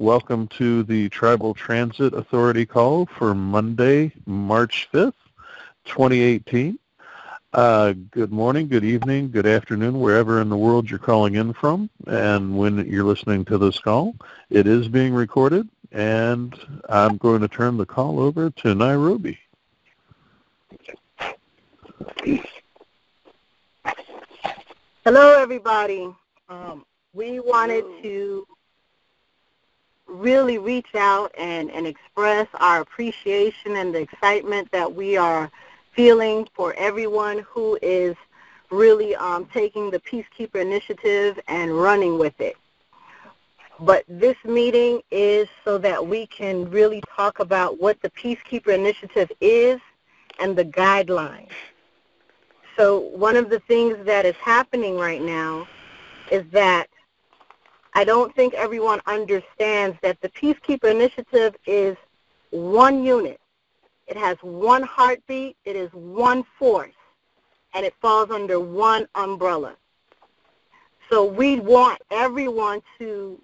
Welcome to the Tribal Transit Authority call for Monday, March 5th, 2018. Good morning, good evening, good afternoon, wherever in the world you're calling in from. And when you're listening to this call, it is being recorded, and I'm going to turn the call over to Nairobi. Hello, everybody. We wanted to really reach out and express our appreciation and the excitement that we are feeling for everyone who is really taking the Peacekeeper initiative and running with it. But this meeting is so that we can really talk about what the Peacekeeper initiative is and the guidelines. So one of the things that is happening right now is that I don't think everyone understands that the Peacekeeper initiative is one unit. It has one heartbeat, it is one force, and it falls under one umbrella. So we want everyone to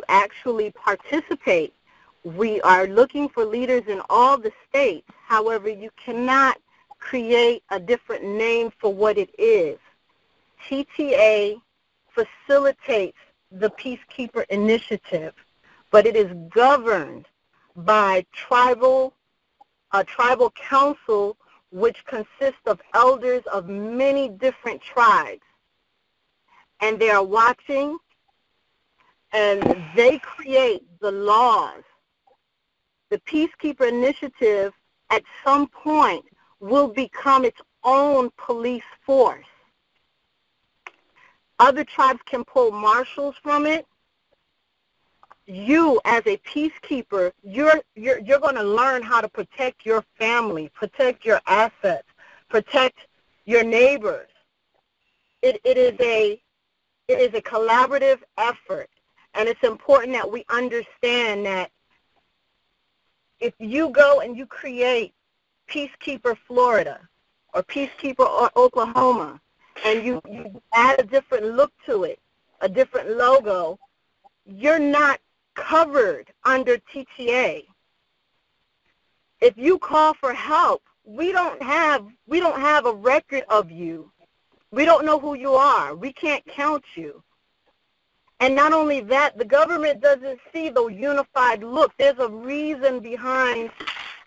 actually participate. We are looking for leaders in all the states. However, you cannot create a different name for what it is. TTA facilitates the Peacekeeper initiative, but it is governed by a tribal council which consists of elders of many different tribes. And they are watching, and they create the laws. The Peacekeeper initiative at some point will become its own police force. Other tribes can pull marshals from it. You, as a peacekeeper, you're going to learn how to protect your family, protect your assets, protect your neighbors. It is a collaborative effort, and it's important that we understand that if you go and you create Peacekeeper Florida or Peacekeeper Oklahoma, and you add a different look to it, a different logo, you're not covered under TTA. If you call for help, we don't have a record of you. We don't know who you are. We can't count you. And not only that, the government doesn't see the unified look. There's a reason behind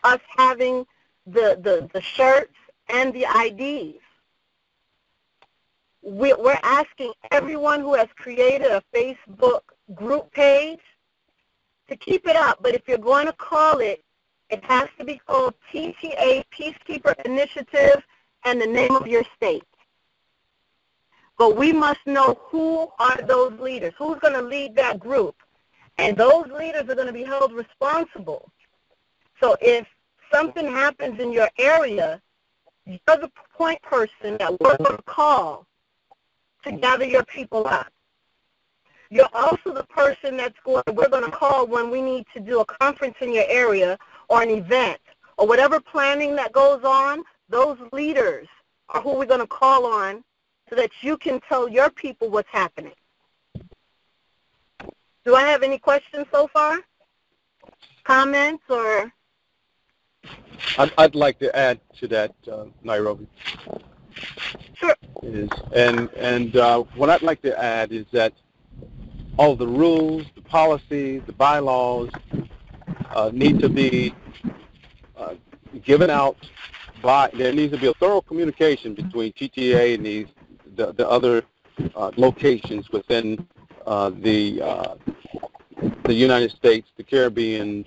us having the shirts and the IDs. We're asking everyone who has created a Facebook group page to keep it up. But if you're going to call it, it has to be called TTA Peacekeeper Initiative and the name of your state. But we must know who are those leaders, who's going to lead that group. And those leaders are going to be held responsible. So if something happens in your area, you're the point person that we're going to call to gather your people up. You're also the person we're going to call when we need to do a conference in your area or an event or whatever planning that goes on. Those leaders are who we're going to call on so that you can tell your people what's happening. Do I have any questions so far? Comments or? I'd like to add to that, Nairobi. Sure. And what I'd like to add is that all the rules, the policies, the bylaws need to be given out there needs to be a thorough communication between TTA and the other locations within the United States, the Caribbean,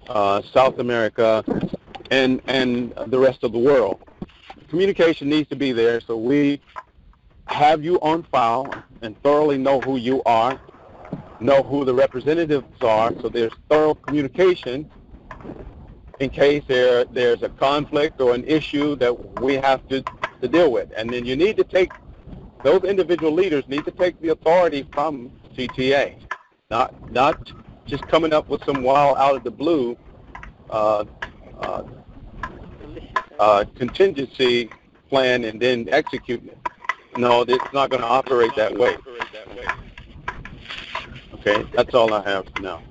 South America, and the rest of the world. Communication needs to be there so we have you on file and thoroughly know who you are, know who the representatives are, so there's thorough communication in case there's a conflict or an issue that we have to deal with. And then you need to take, those individual leaders need to take the authority from TTA, not just coming up with some wild out of the blue contingency plan and then executing it. No, it's not going to operate that way. Okay, that's all I have for now.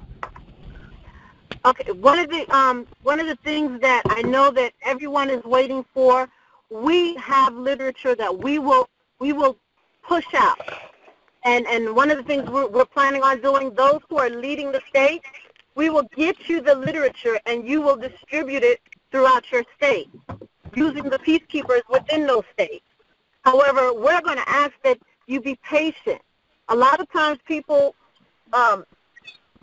Okay, one of the things that I know that everyone is waiting for, we have literature that we will push out. And one of the things we're planning on doing, those who are leading the state, we will get you the literature and you will distribute it throughout your state using the peacekeepers within those states. However, we're going to ask that you be patient. A lot of times people,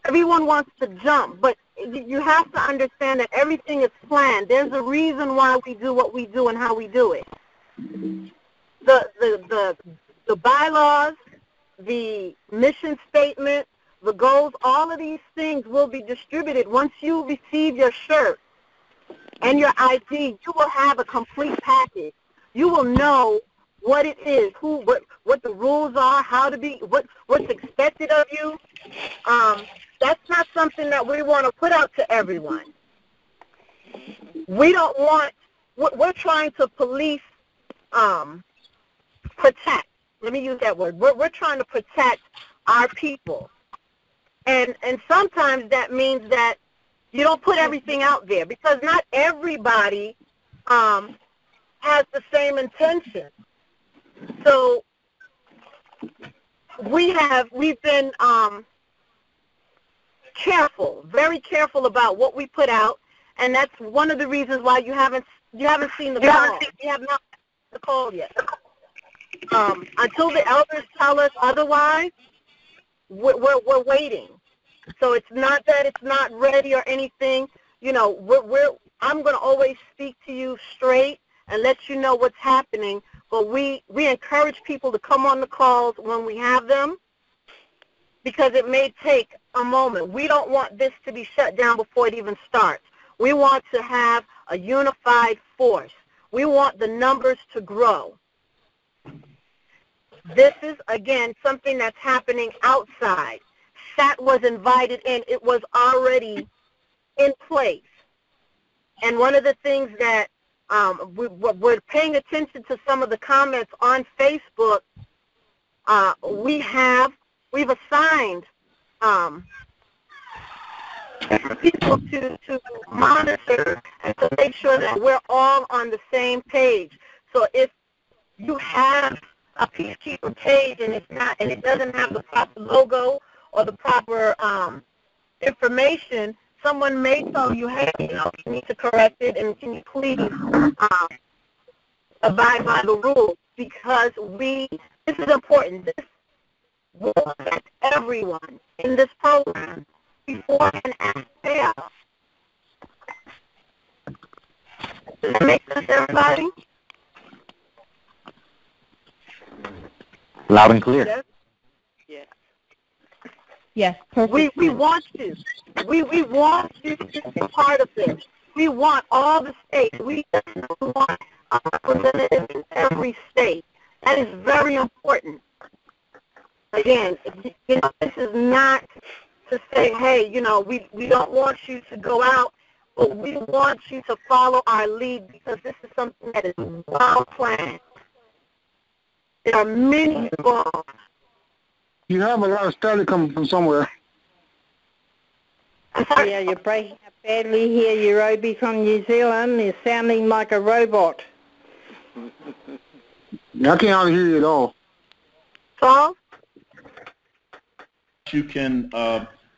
everyone wants to jump, but you have to understand that everything is planned. There's a reason why we do what we do and how we do it. The bylaws, the mission statement, the goals, all of these things will be distributed. Once you receive your shirt and your ID, you will have a complete package. You will know what it is, what the rules are, how to be, what's expected of you. That's not something that we want to put out to everyone. We don't want, we're trying to police, protect. Let me use that word. We're trying to protect our people. And sometimes that means that you don't put everything out there because not everybody has the same intention. So we've been careful, very careful about what we put out, and that's one of the reasons why you haven't seen the call. We have not seen the call yet. Until the elders tell us otherwise, we're waiting. So it's not that it's not ready or anything. You know, I'm going to always speak to you straight and let you know what's happening. But we encourage people to come on the calls when we have them because it may take a moment. We don't want this to be shut down before it even starts. We want to have a unified force. We want the numbers to grow. This is, again, something that's happening outside. SAT was invited in. It was already in place. And one of the things that we're paying attention to some of the comments on Facebook, we've assigned people to monitor and to make sure that we're all on the same page. So if you have a Peacekeeper page and it doesn't have the proper logo or the proper information, someone may tell you, hey, you need to correct it, and can you please abide by the rules, because this is important. This will affect everyone in this program before and after payout. Does that make sense, everybody? Loud and clear. Yes. Yes. Yes, perfect. We want you. We want you to be part of this. We want all the states. We want a representative in every state. That is very important. Again, this is not to say, hey, we don't want you to go out, but we want you to follow our lead because this is something that is well planned. There are many involved. You have a lot of static coming from somewhere. Yeah, you're breaking up badly here. You're Obi from New Zealand. You're sounding like a robot. I can't hardly hear you at all. Paul? You can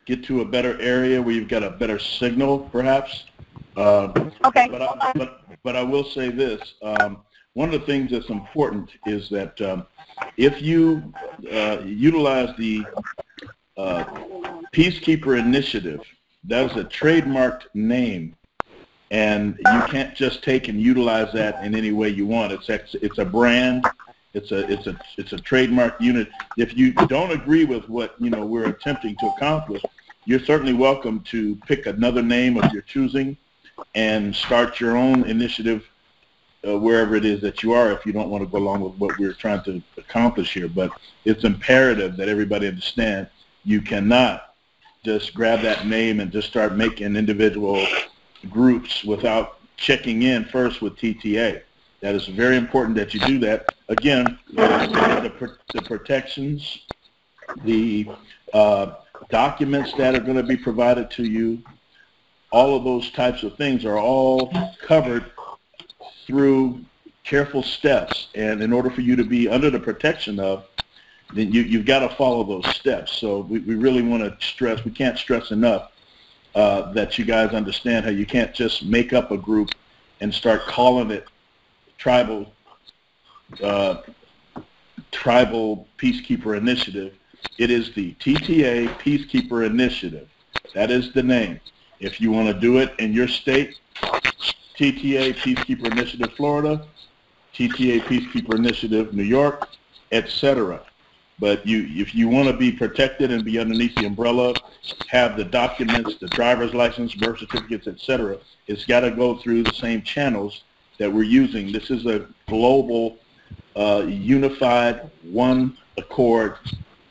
get to a better area where you've got a better signal, perhaps. Okay. But I will say this. One of the things that's important is that if you utilize the Peacekeeper initiative, that is a trademarked name, and you can't just take and utilize that in any way you want. It's a brand. It's a trademark unit. If you don't agree with what we're attempting to accomplish, you're certainly welcome to pick another name of your choosing and start your own initiative wherever it is that you are, if you don't want to go along with what we're trying to accomplish here. But it's imperative that everybody understand you cannot just grab that name and just start making individual groups without checking in first with TTA. That is very important that you do that. Again, the protections, the documents that are going to be provided to you, all of those types of things are all covered through careful steps. And in order for you to be under the protection of, then you've got to follow those steps. So we really want to stress, we can't stress enough that you guys understand how you can't just make up a group and start calling it tribal Peacekeeper Initiative. It is the TTA Peacekeeper Initiative. That is the name. If you want to do it in your state, TTA Peacekeeper Initiative Florida, TTA Peacekeeper Initiative New York, etc. But if you want to be protected and be underneath the umbrella, have the documents, the driver's license, birth certificates, etc., it's got to go through the same channels that we're using. This is a global, unified, one accord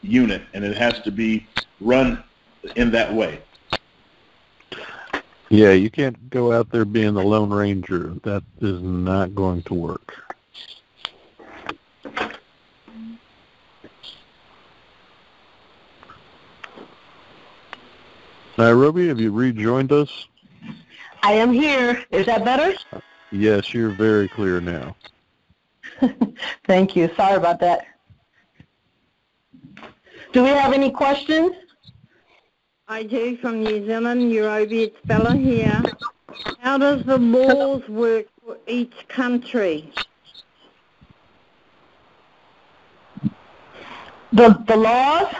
unit, and it has to be run in that way. Yeah, you can't go out there being the Lone Ranger. That is not going to work. Nairobi, have you rejoined us? I am here. Is that better? Yes, you're very clear now. Thank you. Sorry about that. Do we have any questions? I do, from New Zealand. Nairobi, it's Bella here. How does the laws work for each country? The laws?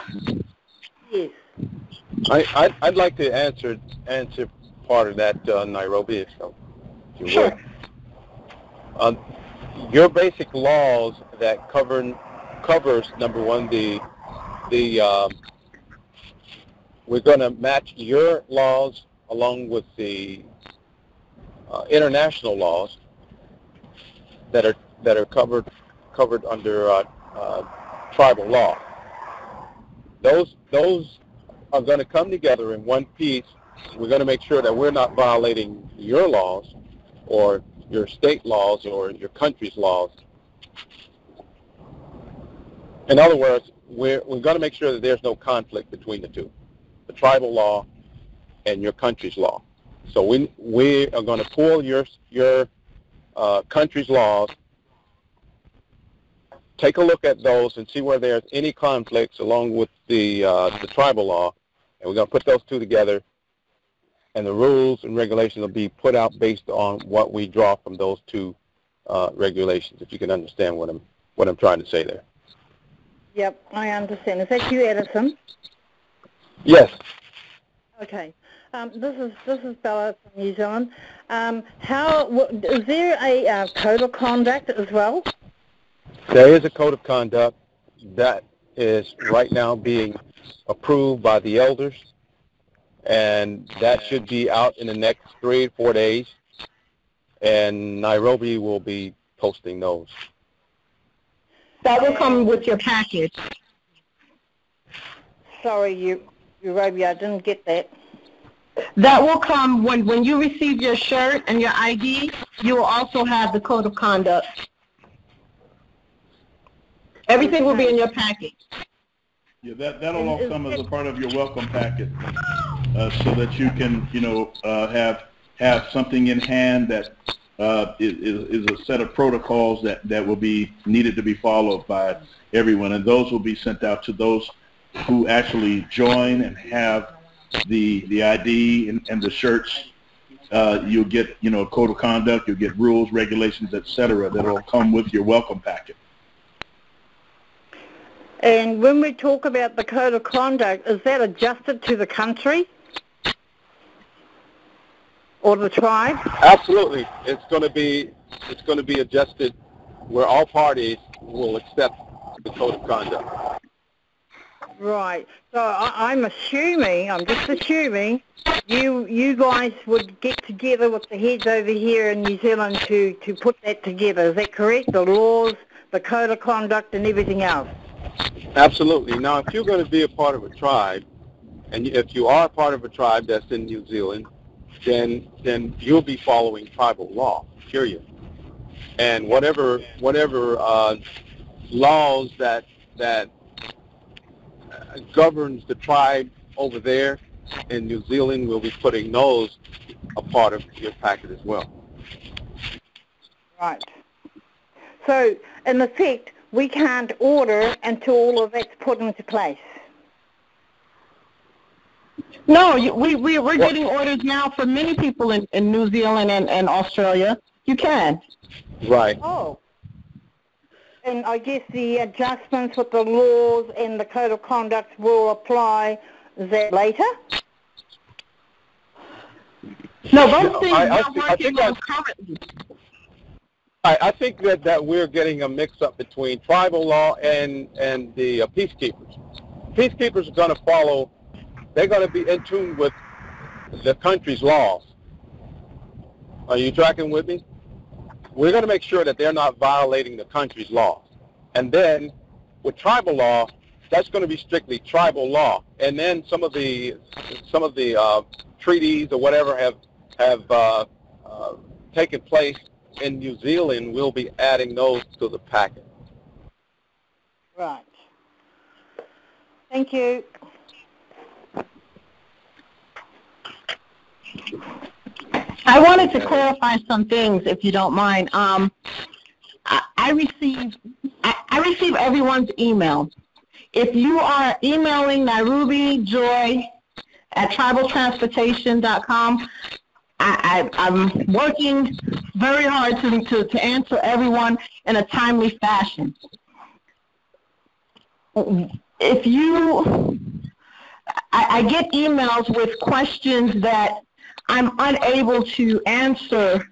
Yes. I'd like to answer part of that, Nairobi, if you Sure. would. Your basic laws that covers number one, we're going to match your laws along with the international laws that are covered under tribal law. Those are going to come together in one piece. We're going to make sure that we're not violating your laws or your state laws or your country's laws. In other words, we're going to make sure that there's no conflict between the two, the tribal law and your country's law. So we are going to pull your country's laws, take a look at those and see where there's any conflicts along with the tribal law, and we're going to put those two together, and the rules and regulations will be put out based on what we draw from those two regulations, if you can understand what I'm trying to say there. Yep, I understand. Is that you, Edison? Yes. Okay. This is Bella from New Zealand. Is there a code of conduct as well? There is a code of conduct that is right now being approved by the elders, and that should be out in the next 3 or 4 days, and Nairobi will be posting those. That will come with your package. Sorry, Nairobi, I didn't get that. That will come when you receive your shirt and your ID. You will also have the code of conduct. Everything will be in your package. Yeah, that'll all come as a part of your welcome packet, so that you can, have something in hand that is a set of protocols that will be needed to be followed by everyone, and those will be sent out to those who actually join and have the ID and the shirts. You'll get, a code of conduct, you'll get rules, regulations, etc. that will come with your welcome packet. And when we talk about the code of conduct, is that adjusted to the country or the tribe? Absolutely. It's going to be adjusted where all parties will accept the code of conduct. Right. So I'm just assuming, you guys would get together with the heads over here in New Zealand to put that together. Is that correct? The laws, the code of conduct, and everything else? Absolutely. Now, if you're going to be a part of a tribe, and if you are a part of a tribe that's in New Zealand, then you'll be following tribal law, period. And whatever laws that governs the tribe over there, in New Zealand, we'll be putting those a part of your packet as well. Right. So, in effect, we can't order until all of that's put into place. No, we're getting orders now for many people in New Zealand and Australia. You can. Right. Oh. And I guess the adjustments with the laws and the code of conduct will apply that later? No, those things I are working on currently. I think that we're getting a mix-up between tribal law and the peacekeepers. Peacekeepers are going to follow, they're going to be in tune with the country's laws. Are you tracking with me? We're going to make sure that they're not violating the country's laws. And then with tribal law, that's going to be strictly tribal law. And then some of the treaties or whatever have taken place in New Zealand. We'll be adding those to the packet. Right. Thank you. I wanted to clarify some things, if you don't mind. I receive everyone's email. If you are emailing Nairobi Joy at tribaltransportation.com, I'm working very hard to answer everyone in a timely fashion. If I get emails with questions that I'm unable to answer.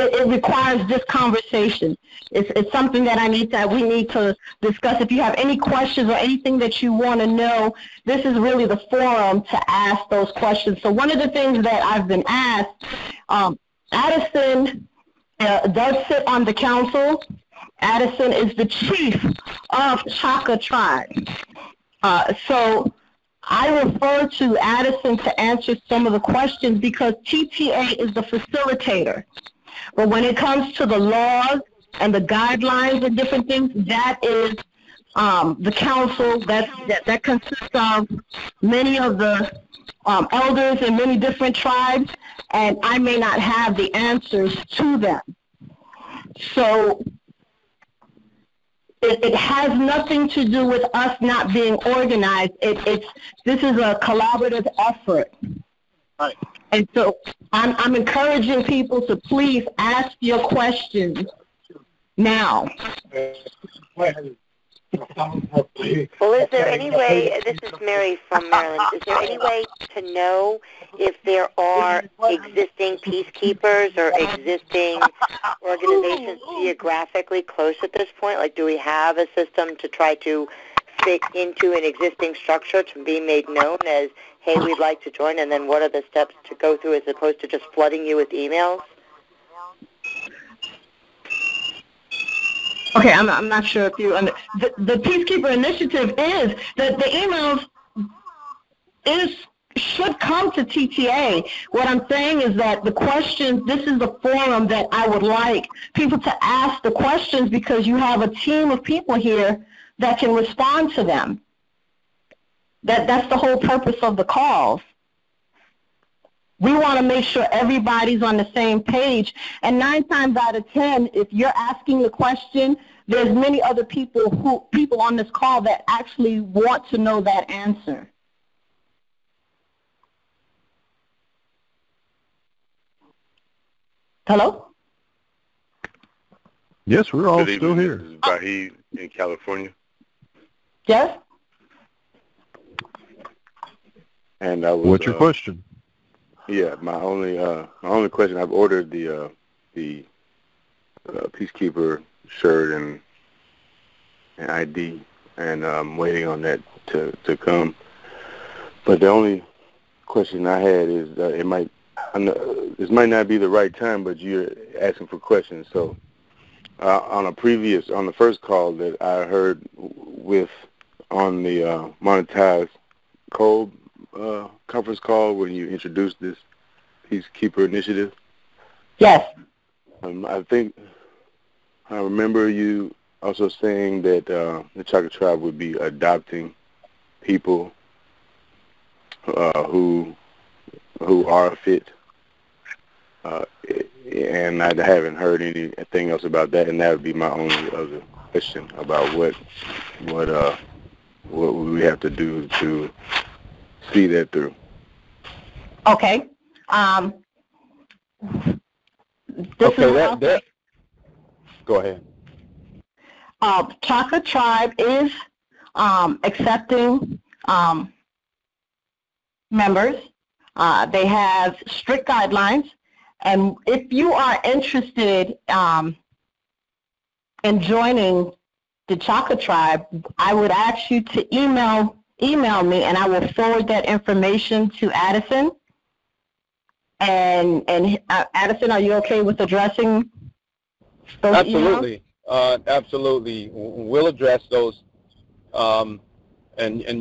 It requires this conversation. It's something that we need to discuss. If you have any questions or anything that you want to know, this is really the forum to ask those questions. So one of the things that I've been asked, Addison does sit on the council. Addison is the chief of Chaka tribe. So I refer to Addison to answer some of the questions because TTA is the facilitator. But when it comes to the laws and the guidelines and different things, that is the council that consists of many of the elders in many different tribes, and I may not have the answers to them. So it has nothing to do with us not being organized. This is a collaborative effort. Right. And so I'm encouraging people to please ask your questions now. Well, is there any way, this is Mary from Maryland, is there any way to know if there are existing peacekeepers or existing organizations geographically close at this point? Like, do we have a system to try to fit into an existing structure to be made known as, hey, we'd like to join, and then what are the steps to go through as opposed to just flooding you with emails? Okay, I'm not sure if you the Peacekeeper initiative is that the emails should come to TTA. What I'm saying is that the questions, this is the forum that I would like people to ask the questions because you have a team of people here that can respond to them. That's the whole purpose of the calls. We want to make sure everybody's on the same page. And 9 times out of 10, if you're asking the question, there's many other people on this call that actually want to know that answer. Hello? Yes, we're all still here. This is Bahid in California. Yes? And I was, What's your question? Yeah, my only question. I've ordered the Peacekeeper shirt and ID, and I'm waiting on that to come. But the only question I had is this might not be the right time, but you're asking for questions. So on the first call that I heard on the monetized code conference call when you introduced this Peacekeeper initiative. Yes. I think I remember you also saying that the Chaka tribe would be adopting people who are fit. And I haven't heard anything else about that, and that would be my only other question about what we have to do to see that through. Okay. Go ahead. Chaka Tribe is accepting members. They have strict guidelines. And if you are interested in joining the Chaka Tribe, I would ask you to email me, and I will forward that information to Addison. And Addison, are you okay with addressing those Absolutely. emails? Absolutely. We'll address those. And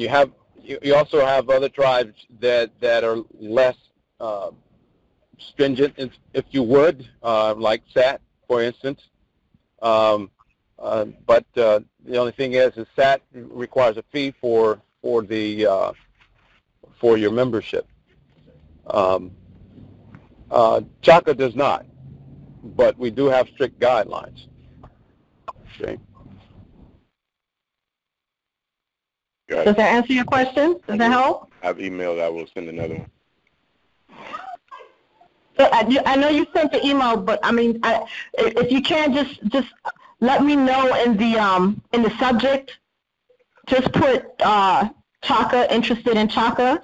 you also have other tribes that are less stringent, if you would, like SAT, for instance. But the only thing is SAT requires a fee for your membership. Chaka does not, but we do have strict guidelines. Okay. Does that answer your question? Does that help? I've emailed. I will send another one. I know you sent the email, but I mean, if you can, just let me know in the subject. Just put Chaka, interested in Chaka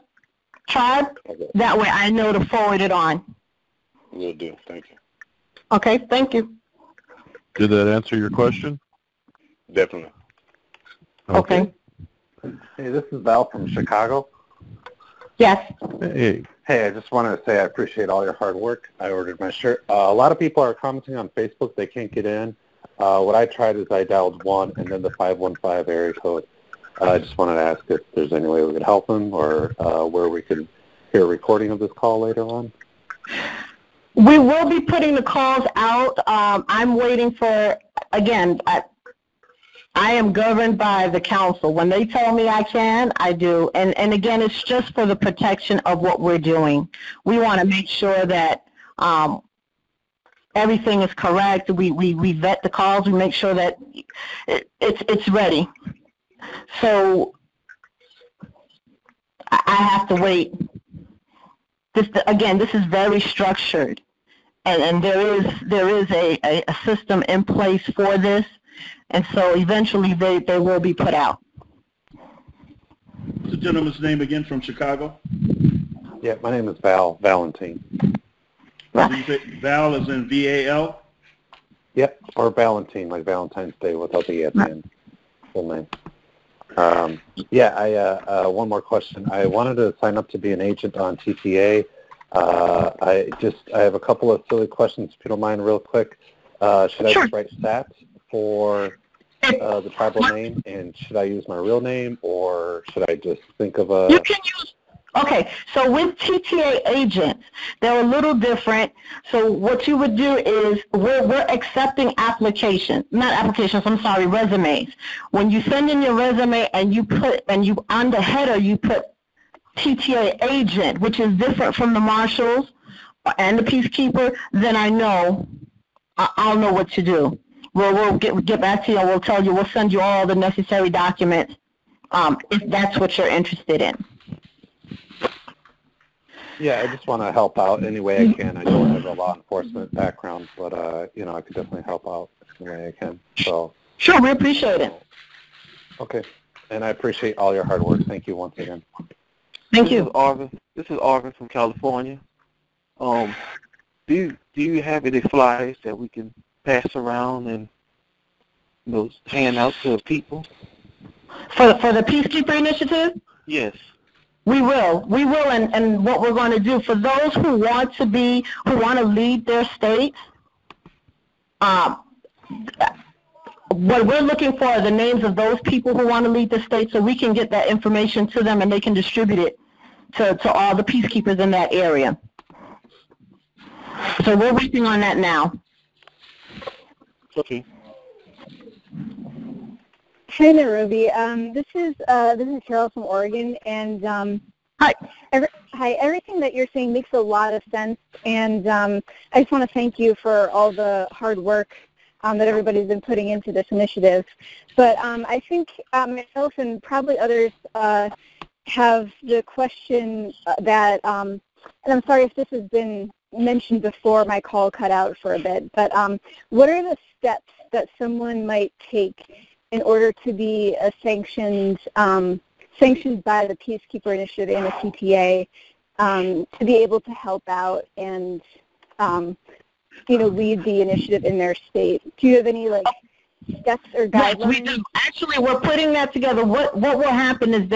Tribe. Okay. That way, I know to forward it on. Will do. Thank you. Okay. Thank you. Did that answer your question? Definitely. Okay. Hey, this is Val from Chicago. Yes. Hey. Hey, I just wanted to say I appreciate all your hard work. I ordered my shirt. A lot of people are commenting on Facebook. They can't get in. What I tried is I dialed 1 and then the 515 area code. I just wanted to ask if there's any way we could help them or where we could hear a recording of this call later on. We will be putting the calls out. I'm waiting for, again, I am governed by the council. When they tell me I can, I do. And again, it's just for the protection of what we're doing. We want to make sure that everything is correct. We vet the calls. We make sure that it's ready. So I have to wait. This is very structured, and there is a system in place for this. And so eventually they will be put out. What's the gentleman's name again from Chicago? Yeah, my name is Valentine. Did you say Val as in V-A-L? Yep, or Valentine, like Valentine's Day without the E at the end. Full name. One more question. I wanted to sign up to be an agent on TTA. I have a couple of silly questions, if you don't mind, real quick. Should I just write SAT for the tribal name, and should I use my real name, or should I just think of a... You can use... Okay, so with TTA agents, they're a little different. So what you would do is we're accepting resumes. When you send in your resume and you on the header you put TTA agent, which is different from the marshals and the Peacekeeper, then I'll know what to do. We'll get back to you and we'll send you all the necessary documents if that's what you're interested in. Yeah, I just want to help out any way I can. I don't have a law enforcement background, but I could definitely help out any way I can. So sure, we appreciate it. Okay, and I appreciate all your hard work. Thank you once again. Thank you. This is Arvin from California. Do you have any flyers that we can pass around and hand out to people? For the Peacekeeper initiative? Yes. We will, and what we're going to do for those who want to lead their states, what we're looking for are the names of those people who want to lead the state, so we can get that information to them and they can distribute it to all the peacekeepers in that area. So we're working on that now. Okay. Hi there, Ruby. This is Carol from Oregon, and Hi. Hi. Everything that you're saying makes a lot of sense, and I just want to thank you for all the hard work that everybody's been putting into this initiative. But I think myself and probably others have the question that, and I'm sorry if this has been mentioned before, my call cut out for a bit, but what are the steps that someone might take in order to be a sanctioned by the Peacekeeper Initiative and the CTA to be able to help out and, lead the initiative in their state? Do you have any, steps or guidelines? Yes, we do. Actually, we're putting that together. What will happen is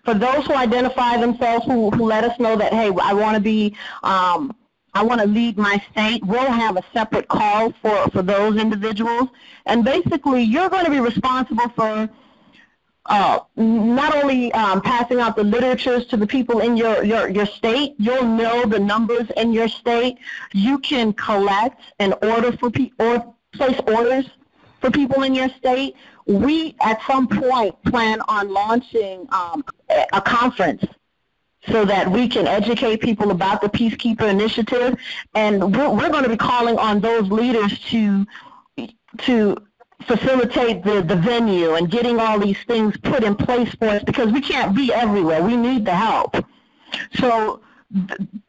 for those who identify themselves, who let us know that, hey, I want to be, I want to lead my state, we'll have a separate call for those individuals. And basically, you're going to be responsible for not only passing out the literatures to the people in your state. You'll know the numbers in your state. You can collect and order for or place orders for people in your state. We, at some point, plan on launching a conference so that we can educate people about the Peacekeeper Initiative, and we're going to be calling on those leaders to facilitate the venue and getting all these things put in place for us, because we can't be everywhere. We need the help. So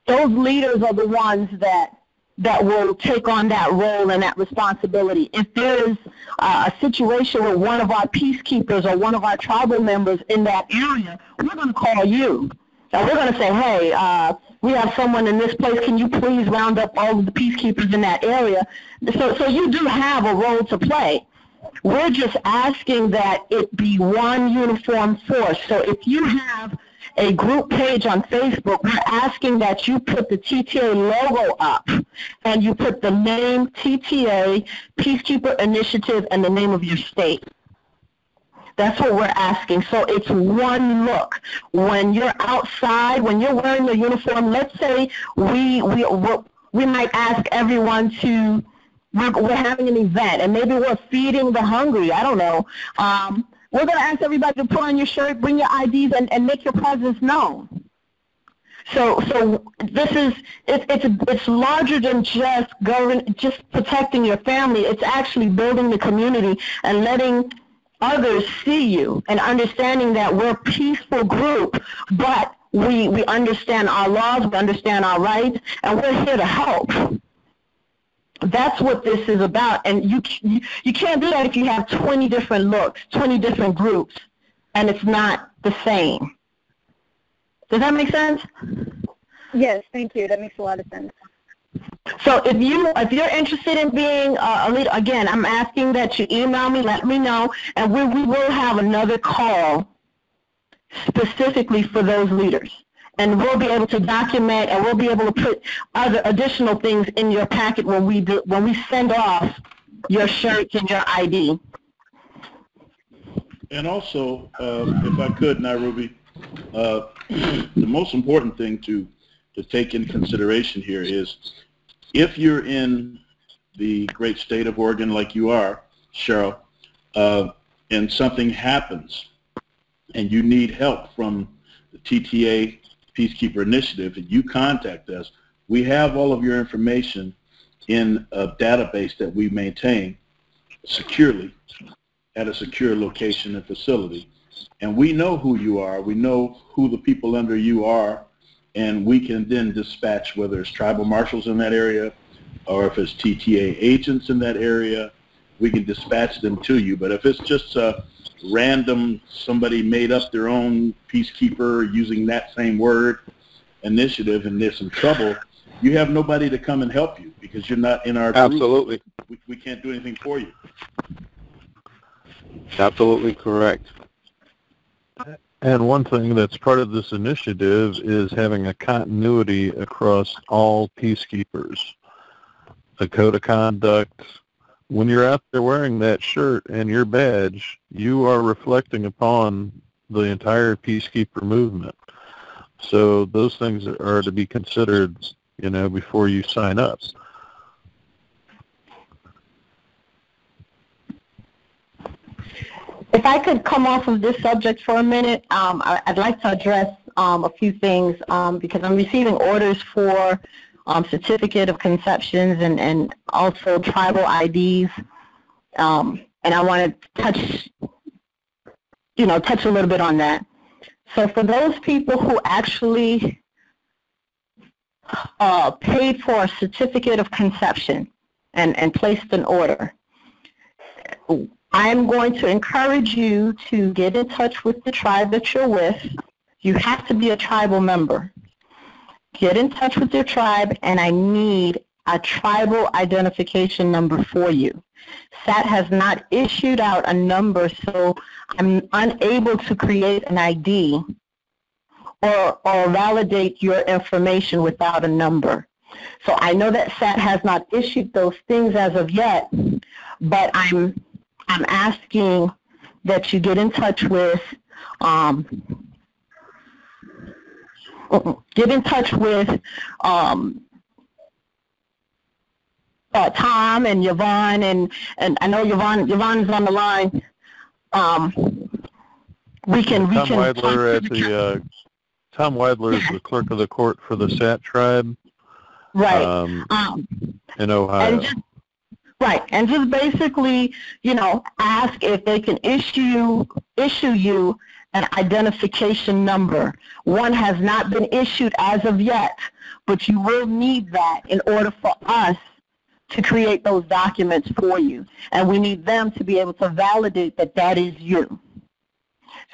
those leaders are the ones that will take on that role and that responsibility. If there is a situation where one of our peacekeepers or one of our tribal members in that area, we're going to call you. And we're going to say, hey, we have someone in this place. Can you please round up all of the peacekeepers in that area? So you do have a role to play. We're just asking that it be one uniform force. So if you have a group page on Facebook, we're asking that you put the TTA logo up and you put the name TTA, Peacekeeper Initiative, and the name of your state. That's what we're asking. So it's one look. When you're outside, when you're wearing the uniform, let's say we might ask everyone to, we're having an event, and maybe we're feeding the hungry. I don't know. We're going to ask everybody to put on your shirt, bring your IDs, and make your presence known. So this is, it's larger than just protecting your family. It's actually building the community and letting others see you and understanding that we're a peaceful group, but we understand our laws, we understand our rights, and we're here to help. That's what this is about. And you can't do that if you have 20 different looks, 20 different groups, and it's not the same. Does that make sense? Yes, thank you. That makes a lot of sense. So if you're interested in being a leader, again, I'm asking that you email me, let me know, and we will have another call specifically for those leaders. And we'll be able to document, and we'll be able to put other additional things in your packet when we send off your shirts and your ID. And also, if I could, Nairobi, the most important thing to take into consideration here is, if you're in the great state of Oregon like you are, Cheryl, and something happens and you need help from the TTA Peacekeeper Initiative, and you contact us, we have all of your information in a database that we maintain securely at a secure location and facility. And we know who you are, we know who the people under you are, and we can then dispatch, whether it's tribal marshals in that area or if it's TTA agents in that area, we can dispatch them to you. But if it's just a random, somebody made up their own peacekeeper using that same word, initiative, and there's some trouble, you have nobody to come and help you because you're not in our group. Absolutely. We can't do anything for you. Absolutely correct. And one thing that's part of this initiative is having a continuity across all peacekeepers. A code of conduct. When you're out there wearing that shirt and your badge, you are reflecting upon the entire peacekeeper movement. So those things are to be considered, before you sign up. If I could come off of this subject for a minute, I'd like to address a few things because I'm receiving orders for certificate of conceptions and also tribal IDs, and I want to touch a little bit on that. So for those people who actually paid for a certificate of conception and placed an order, I'm going to encourage you to get in touch with the tribe that you're with. You have to be a tribal member. Get in touch with your tribe, and I need a tribal identification number for you. SAT has not issued out a number, so I'm unable to create an ID or validate your information without a number. So I know that SAT has not issued those things as of yet, but I'm asking that you get in touch with Tom and Yvonne, and I know Yvonne is on the line. Tom Weidler is the clerk of the court for the SAT tribe, right? In Ohio. And just basically, ask if they can issue you an identification number. One has not been issued as of yet, but you will need that in order for us to create those documents for you. And we need them to be able to validate that that is you.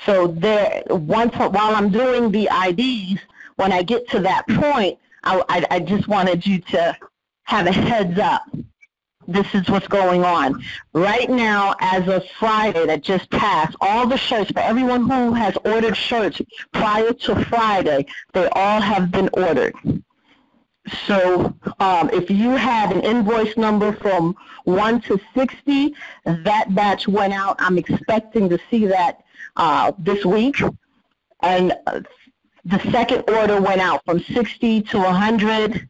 So while I'm doing the IDs, when I get to that point, I just wanted you to have a heads up. This is what's going on. Right now, as of Friday that just passed, all the shirts, for everyone who has ordered shirts prior to Friday, they all have been ordered. So if you have an invoice number from 1 to 60, that batch went out. I'm expecting to see that this week. And the second order went out from 60 to 100.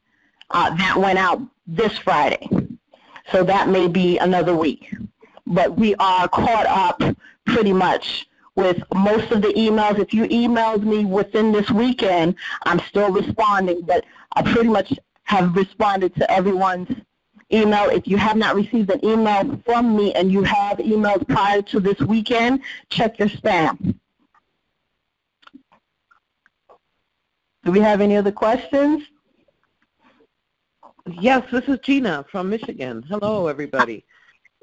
That went out this Friday. So that may be another week. But we are caught up pretty much with most of the emails. If you emailed me within this weekend, I'm still responding, but I pretty much have responded to everyone's email. If you have not received an email from me and you have emails prior to this weekend, check your spam. Do we have any other questions? Yes, this is Gina from Michigan. Hello, everybody.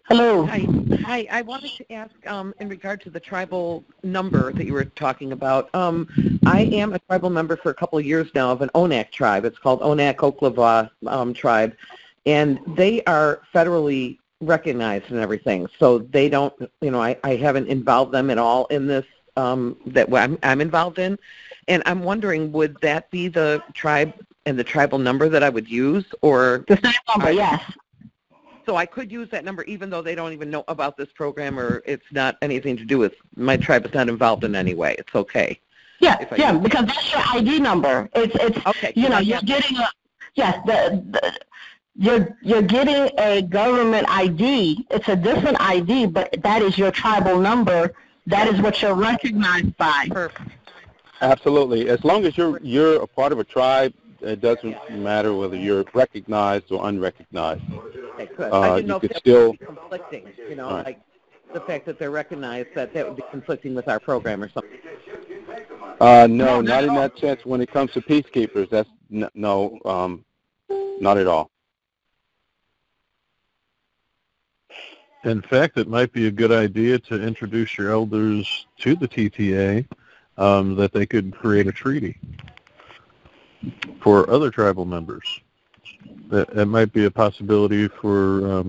Hello. Hi. I wanted to ask in regard to the tribal number that you were talking about. I am a tribal member for a couple of years now of an Onak tribe. It's called Onak-Oklahoma tribe, and they are federally recognized and everything. So they don't, I haven't involved them at all in this that I'm involved in. And I'm wondering, would that be the tribe and the tribal number that I would use, or the same number? Yes. So I could use that number even though they don't even know about this program, or it's not anything to do with my tribe. Is not involved in any way. It's okay. Yeah, because that's your ID number. It's okay. You're getting you're getting a government ID. It's a different ID, but that is your tribal number. That is what you're recognized by. Perfect. Absolutely. As long as you're a part of a tribe, it doesn't matter whether you're recognized or unrecognized. Okay, good. I didn't know if that would be conflicting, right. Like the fact that they're recognized, that would be conflicting with our program or something. No, not in that sense. When it comes to peacekeepers, that's no, not at all. In fact, it might be a good idea to introduce your elders to the TTA, that they could create a treaty for other tribal members. That might be a possibility for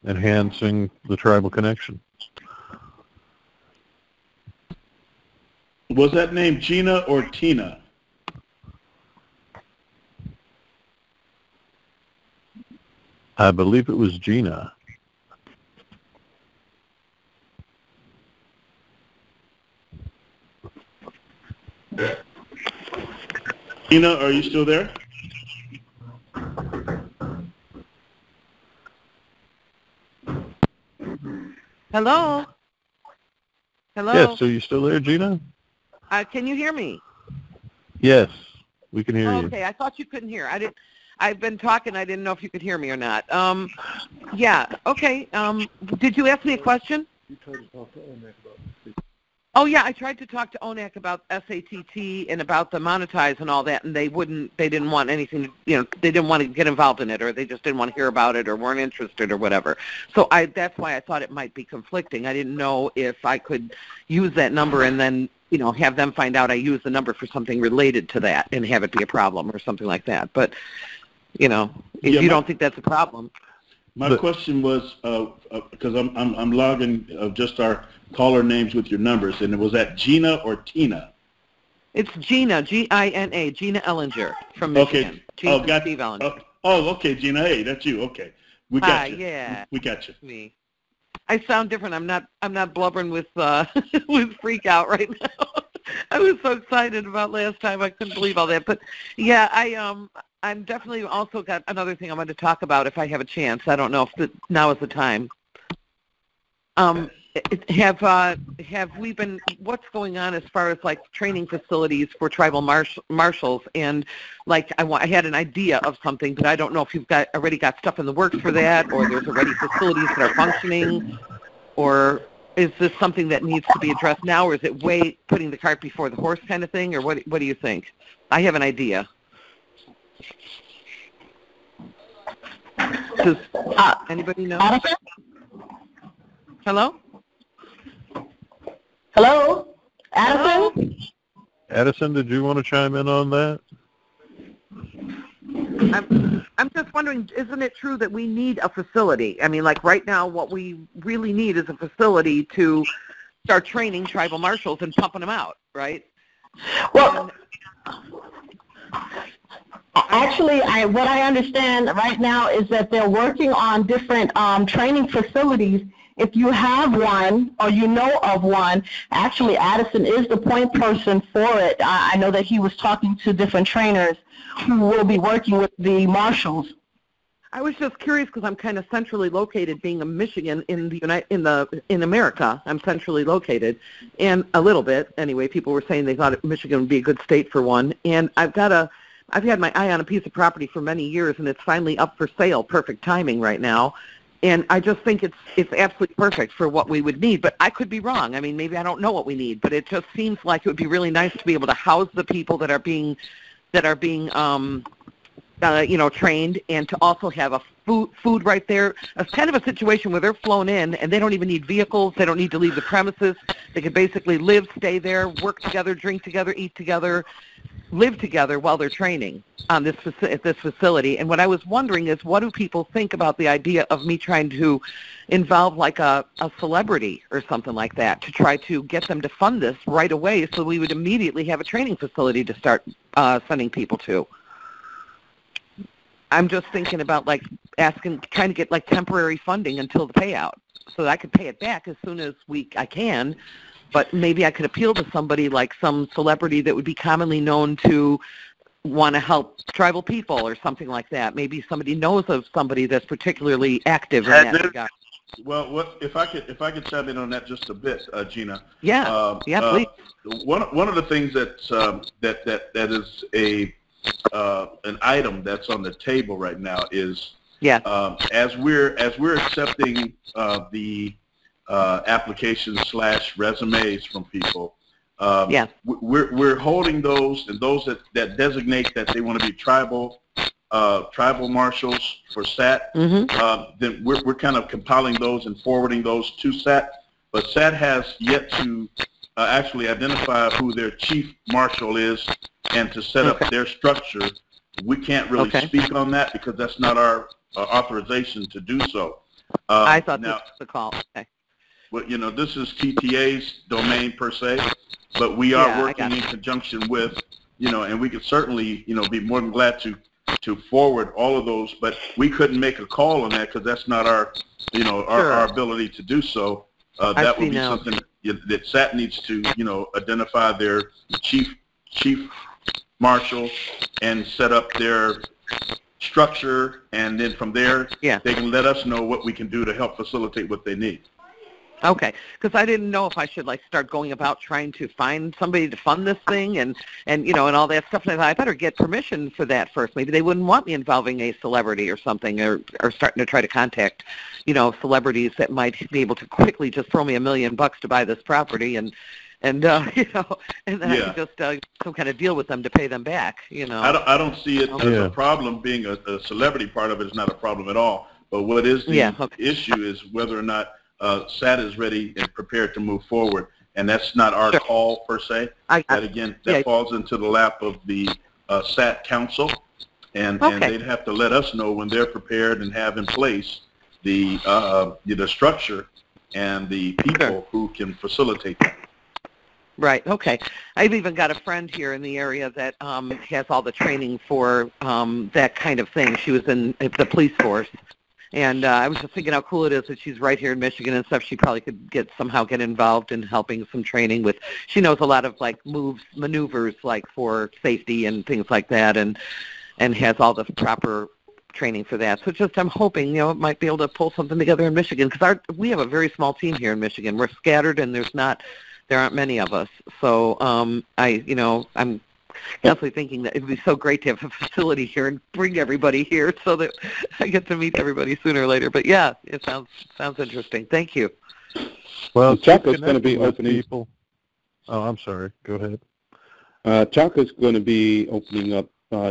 enhancing the tribal connection. Was that name Gina or Tina? I believe it was Gina. Gina, are you still there? Hello? Hello? Yes, so you still there, Gina? Can you hear me? Yes, we can hear you. Okay, I thought you couldn't hear. I've been talking. I didn't know if you could hear me or not. Yeah. Okay. Did you ask me a question? You tried to talk to ONAC about this. Oh yeah, I tried to talk to ONAC about SATT and about the monetize and all that, and they didn't want anything. They didn't want to get involved in it, or they just didn't want to hear about it, or weren't interested, or whatever. So that's why I thought it might be conflicting. I didn't know if I could use that number and then have them find out I used the number for something related to that and have it be a problem or something like that. But if you don't think that's a problem. My question was, because I'm logging just our caller names with your numbers, and was that Gina or Tina? It's Gina, Gina, Gina Ellinger from Michigan. Okay. Gina Steve Ellinger. Okay, Gina. Hey, that's you. Okay, we got you. Yeah, we got you. Me. I sound different. I'm not blubbering with with freak out right now. I was so excited about last time. I couldn't believe all that. But yeah, I'm definitely also got another thing I wanted to talk about if I have a chance. I don't know if now is the time. Have we been, what's going on as far as like training facilities for tribal marshals? And like I had an idea of something, but I don't know if you've already got stuff in the works for that, or there's already facilities that are functioning, or is this something that needs to be addressed now, or is it putting the cart before the horse kind of thing, or what do you think? I have an idea. Does anybody know? Addison? Hello? Hello? Addison? Addison, did you want to chime in on that? I'm just wondering, isn't it true that we need a facility? I mean, like right now, what we really need is a facility to start training tribal marshals and pumping them out, right? Well, actually, what I understand right now is that they're working on different training facilities. If you have one or you know of one, actually Addison is the point person for it. I know that he was talking to different trainers who will be working with the marshals. I was just curious because I'm kind of centrally located, being a Michigan in America. I'm centrally located, and a little bit anyway. People were saying they thought Michigan would be a good state for one, and I've had my eye on a piece of property for many years, and it's finally up for sale. Perfect timing right now. And I just think it's absolutely perfect for what we would need. But I could be wrong. I mean, maybe I don't know what we need, but it just seems like it would be really nice to be able to house the people that are being trained, and to also have a food right there. It's kind of a situation where they're flown in and they don't even need vehicles. They don't need to leave the premises. They could basically live, stay there, work together, drink together, eat together, live together while they're training on this facility. And what I was wondering is, what do people think about the idea of me trying to involve like a celebrity or something like that to try to get them to fund this right away, so we would immediately have a training facility to start sending people to. I'm just thinking about like trying to get like temporary funding until the payout, so that I could pay it back as soon as I can. But maybe I could appeal to somebody like some celebrity that would be commonly known to want to help tribal people or something like that. Maybe somebody knows of somebody that's particularly active in that regard. Well, if I could chime in on that just a bit, Gina. Yeah. Please. One of the things that is an item that's on the table right now is as we're accepting the applications / resumes from people. We're holding those, and those that designate that they want to be tribal marshals for SAT. Mm-hmm. Then we're kind of compiling those and forwarding those to SAT. But SAT has yet to actually identify who their chief marshal is and to set up their structure. We can't really speak on that because that's not our authorization to do so. I thought this was the call. Okay. Well, this is TTA's domain per se, but we are working in conjunction with, and we could certainly, be more than glad to forward all of those, but we couldn't make a call on that because that's not our, our ability to do so. That would be something that SAT needs to, identify their chief marshal and set up their structure, and then from there they can let us know what we can do to help facilitate what they need. Okay, because I didn't know if I should start going about trying to find somebody to fund this thing and all that stuff. And I thought I better get permission for that first. Maybe they wouldn't want me involving a celebrity or something, or starting to try to contact, celebrities that might be able to quickly just throw me $1 million to buy this property and then I could just some kind of deal with them to pay them back. I don't see it as a problem. Being a celebrity part of it is not a problem at all. But what is the issue is whether or not SAT is ready and prepared to move forward, and that's not our call per se. That falls into the lap of the SAT Council, and they'd have to let us know when they're prepared and have in place the structure and the people who can facilitate that. Right. Okay. I've even got a friend here in the area that has all the training for that kind of thing. She was in the police force. And I was just thinking how cool it is that she's right here in Michigan and stuff. She probably could somehow get involved in helping some training with. She knows a lot of maneuvers for safety and things like that, and has all the proper training for that. So I'm hoping it might be able to pull something together in Michigan, because we have a very small team here in Michigan. We're scattered and there aren't many of us. So I'm definitely thinking that it would be so great to have a facility here and bring everybody here so that I get to meet everybody sooner or later. But yeah, it sounds interesting. Thank you. Well, Chaco's going to be opening. People. Oh, I'm sorry. Go ahead. Chaco's going to be opening up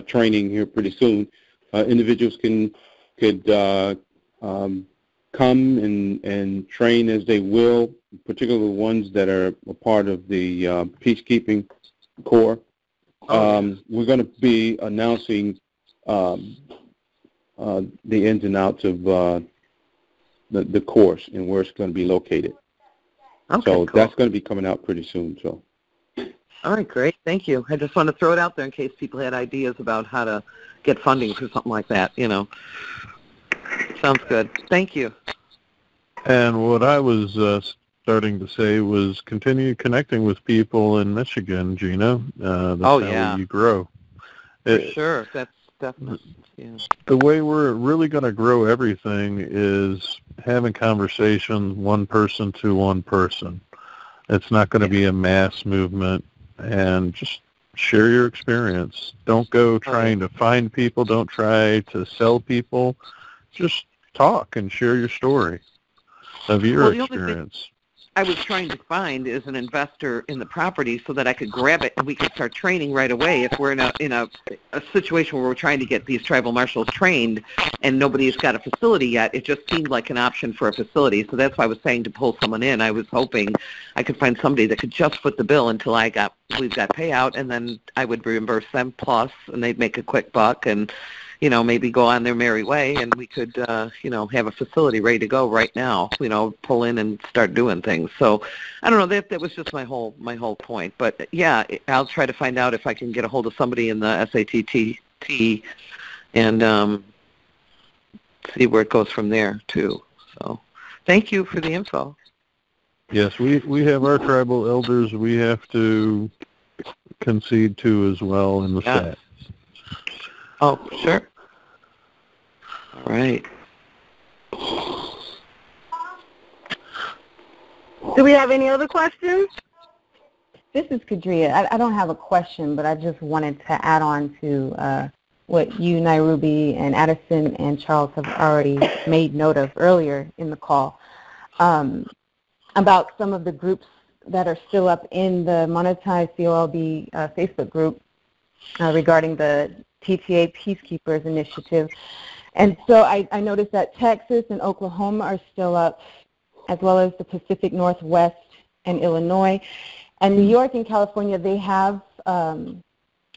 training here pretty soon. Individuals could come and train as they will, particularly ones that are a part of the peacekeeping corps. We're going to be announcing the ins and outs of the course and where it's going to be located. Okay, so cool. That's going to be coming out pretty soon. So. All right, great. Thank you. I just want to throw it out there in case people had ideas about how to get funding for something like that. Sounds good. Thank you. And what I was starting to say was continue connecting with people in Michigan, Gina. That's how you grow. For sure. That's definitely, yeah. The way we're really going to grow everything is having conversations one person to one person. It's not going to be a mass movement, and just share your experience. Don't go trying to find people. Don't try to sell people. Just talk and share your story of your experience. I was trying to find is an investor in the property so that I could grab it and we could start training right away. If we're in a situation where we're trying to get these tribal marshals trained and nobody's got a facility yet, it just seemed like an option for a facility. So that's why I was saying to pull someone in. I was hoping I could find somebody that could just foot the bill until we've got payout, and then I would reimburse them plus, and they'd make a quick buck and maybe go on their merry way, and we could, have a facility ready to go right now, pull in and start doing things. So I don't know, that was just my whole point. But yeah, I'll try to find out if I can get a hold of somebody in the SATT and see where it goes from there too. So thank you for the info. Yes, we have our tribal elders we have to concede to as well in the SAT. Oh, sure. All right. Do we have any other questions? This is Kadria. I don't have a question, but I just wanted to add on to what you, Nairobi, and Addison and Charles have already made note of earlier in the call about some of the groups that are still up in the Monetized COLB Facebook group regarding the TTA Peacekeepers initiative. And so I noticed that Texas and Oklahoma are still up, as well as the Pacific Northwest and Illinois. And New York and California, they have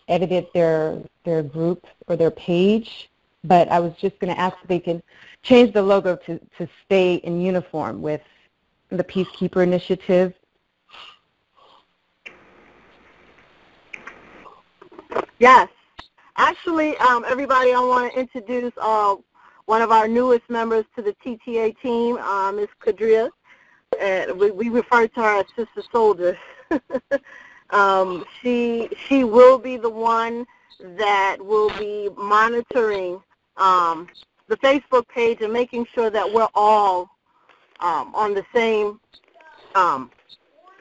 edited their group or their page, but I was just going to ask if they can change the logo to stay in uniform with the Peacekeeper initiative. Yes. Actually, everybody, I want to introduce one of our newest members to the TTA team, Ms. Kadria. We refer to her as Sister Soldier. She will be the one that will be monitoring the Facebook page and making sure that we're all on the same in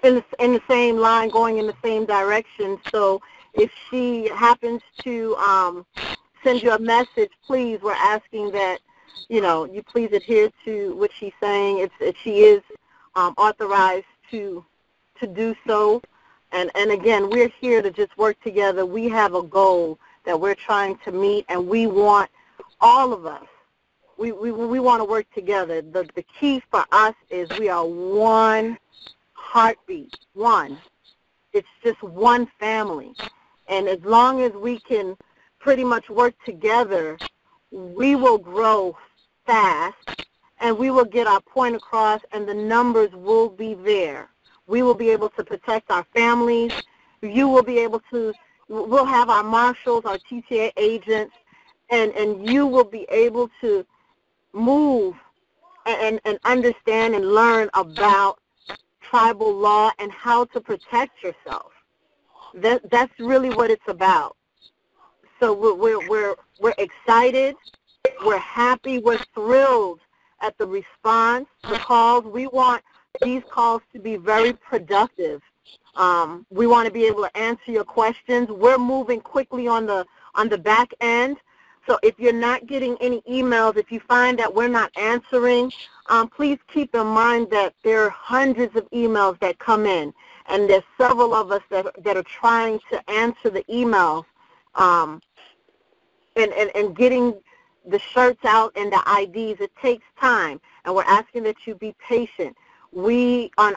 the same line, going in the same direction. So if she happens to send you a message, please, we're asking that, you please adhere to what she's saying. If she is authorized to do so. And again, we're here to just work together. We have a goal that we're trying to meet, and we want all of us. We want to work together. The key for us is we are one heartbeat, one. It's just one family. And as long as we can pretty much work together, we will grow fast, and we will get our point across, and the numbers will be there. We will be able to protect our families. You will be able to, we'll have our marshals, our TTA agents, and you will be able to move and understand and learn about tribal law and how to protect yourself. That's really what it's about. So we're excited, we're happy, we're thrilled at the response, the calls. We want these calls to be very productive. We want to be able to answer your questions. We're moving quickly on the back end. So if you're not getting any emails, if you find that we're not answering, please keep in mind that there are hundreds of emails that come in, and there's several of us that are trying to answer the emails and getting the shirts out and the IDs. It takes time, and we're asking that you be patient. We, on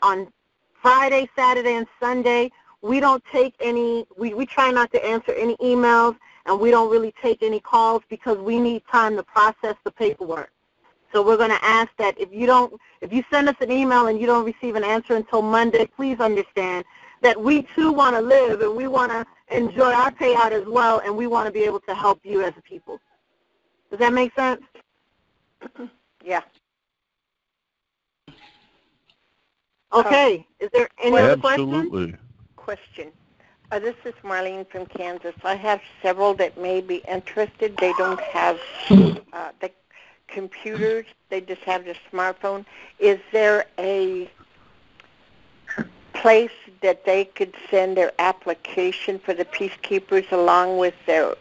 Friday, Saturday, and Sunday, we don't take any, we try not to answer any emails, and we don't really take any calls because we need time to process the paperwork. So we're going to ask that if you send us an email and you don't receive an answer until Monday, please understand that we too want to live, and we want to enjoy our payout as well, and we want to be able to help you as a people. Does that make sense? Yeah. Okay. Is there any other questions? Absolutely. Question. This is Marlene from Kansas. I have several that may be interested. They don't have the computers. They just have the smartphone. Is there a place that they could send their application for the Peacekeepers along with their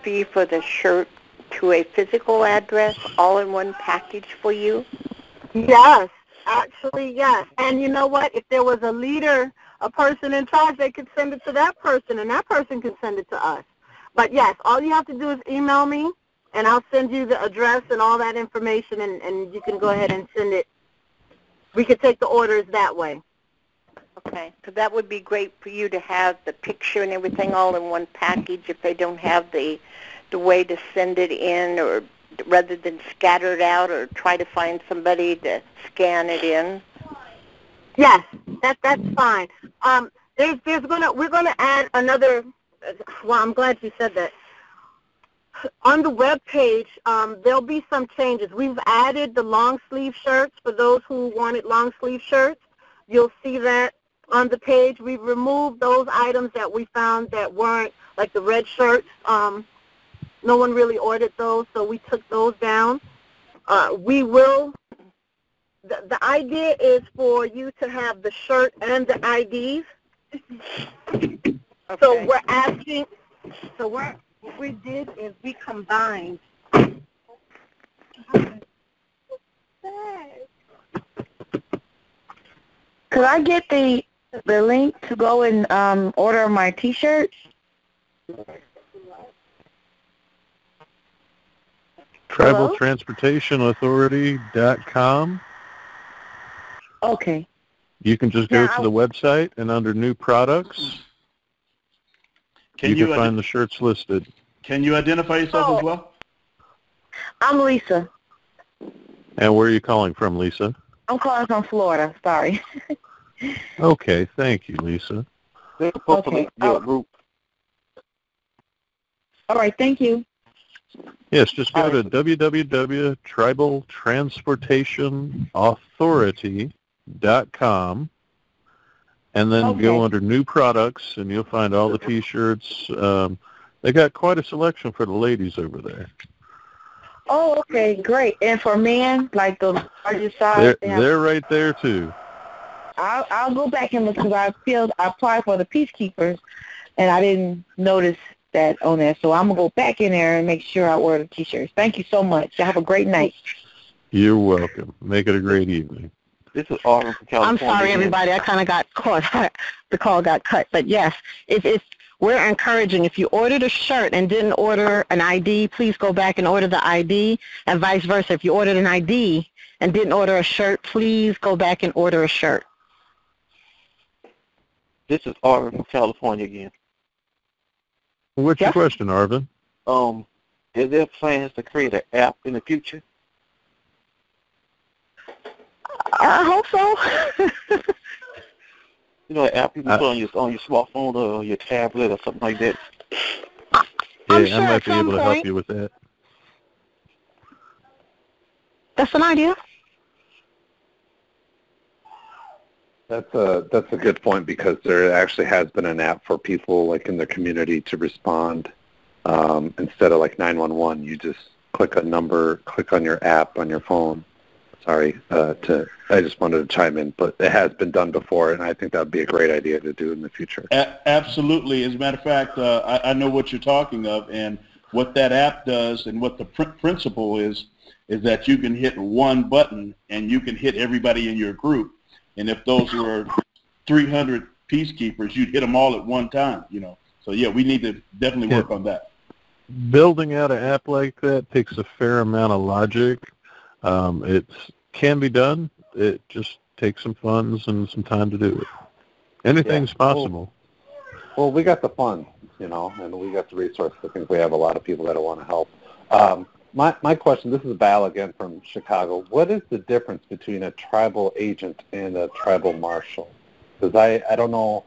fee for the shirt to a physical address, all in one package for you? Yes. Actually, yes. And you know what? If there was a leader, a person in charge, they could send it to that person, and that person can send it to us. But, yes, all you have to do is email me, and I'll send you the address and all that information, and you can go ahead and send it. We could take the orders that way. Okay. So that would be great for you to have the picture and everything all in one package if they don't have the way to send it in, or rather than scatter it out or try to find somebody to scan it in? Yes, that's fine. We're gonna add another. Well, I'm glad you said that. On the web page, there'll be some changes. We've added the long sleeve shirts for those who wanted long sleeve shirts. You'll see that on the page. We've removed those items that we found that weren't, like the red shirts. No one really ordered those, so we took those down. We will, the idea is for you to have the shirt and the IDs. Okay. So we're asking, what we did is we combined. Could I get the link to go and order my T-shirts? TribalTransportationAuthority.com. Okay. You can just go to the website, and under new products, you can find the shirts listed. Can you identify yourself as well? I'm Lisa. And where are you calling from, Lisa? I'm calling from Florida. Sorry. Okay, thank you, Lisa. Okay. All right, thank you. Yes, just go to www.TribalTransportationAuthority.com, and then go under new products, and you'll find all the T-shirts. They got quite a selection for the ladies over there. Oh, okay, great. And for men, like the larger size? They're right there, too. I'll go back and look because I applied for the Peacekeepers, and I didn't notice that on there. So I'm gonna go back in there and make sure I order the T-shirts. Thank you so much. Have a great night. You're welcome. Make it a great evening. This is Autumn from California. I'm sorry, everybody. I kind of got caught. The call got cut. But yes, we're encouraging. If you ordered a shirt and didn't order an ID, please go back and order the ID, and vice versa. If you ordered an ID and didn't order a shirt, please go back and order a shirt. This is Arvin from California again. What's your question, Arvin? Is there plans to create an app in the future? I hope so. You know, an app you can put on your smartphone or your tablet or something like that. Yeah, sure I might be able to help you with that. That's an idea. That's a good point, because there actually has been an app for people like in the community to respond instead of like 911. You just click a number, click on your app on your phone. Sorry, I just wanted to chime in, but it has been done before, and I think that would be a great idea to do in the future. Absolutely. As a matter of fact, I know what you're talking of, and what that app does and what the principle is that you can hit one button and you can hit everybody in your group. And if those were 300 peacekeepers, you'd hit them all at one time, you know. So, yeah, we need to definitely work on that. Building out an app like that takes a fair amount of logic. It can be done. It just takes some funds and some time to do it. Anything's possible. Well, we got the funds, you know, and we got the resources. I think we have a lot of people that want to help. My question, this is Val again from Chicago. What is the difference between a tribal agent and a tribal marshal? Because I don't know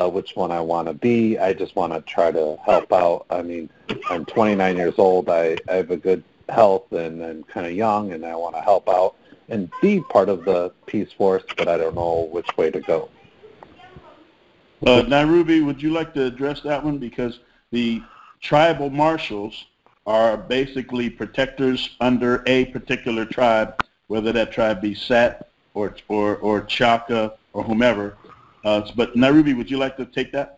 which one I want to be. I just want to try to help out. I mean, I'm 29 years old. I have a good health, and I'm kind of young, and I want to help out and be part of the Peace Force, but I don't know which way to go. Nairobi, would you like to address that one? Because the tribal marshals are basically protectors under a particular tribe, whether that tribe be Sat or Chaka or whomever. But Nairobi, would you like to take that?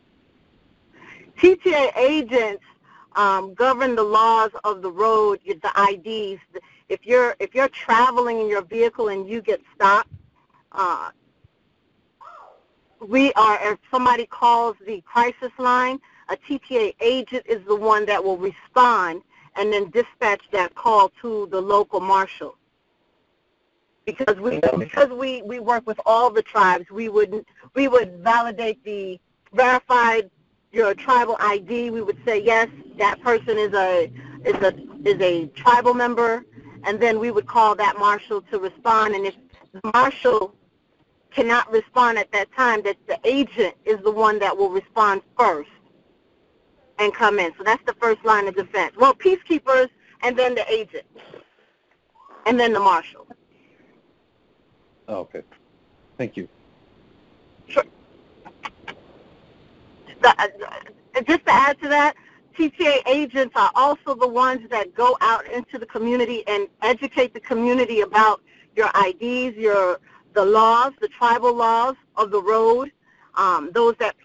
TTA agents govern the laws of the road, the IDs. If you're traveling in your vehicle and you get stopped, if somebody calls the crisis line, a TTA agent is the one that will respond and then dispatch that call to the local marshal. Because we work with all the tribes, we would verify your tribal ID. We would say yes, that person is a tribal member, and then we would call that marshal to respond. And if the marshal cannot respond at that time, that the agent is the one that will respond first and come in. So that's the first line of defense. Well, peacekeepers, and then the agent, and then the marshal. Okay. Thank you. Sure. Just to add to that, TTA agents are also the ones that go out into the community and educate the community about your IDs, the laws, the tribal laws of the road, those that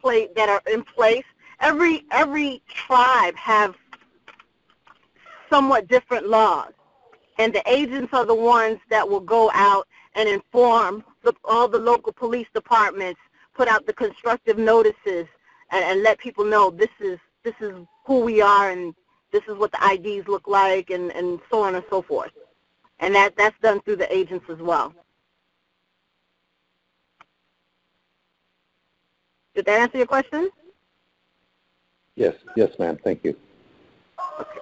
are in place. Every tribe have somewhat different laws, and the agents are the ones that will go out and inform all the local police departments, put out the constructive notices, and let people know this is who we are, and this is what the IDs look like, and so on and so forth. And that's done through the agents as well. Did that answer your question? Yes, ma'am. Thank you. Okay.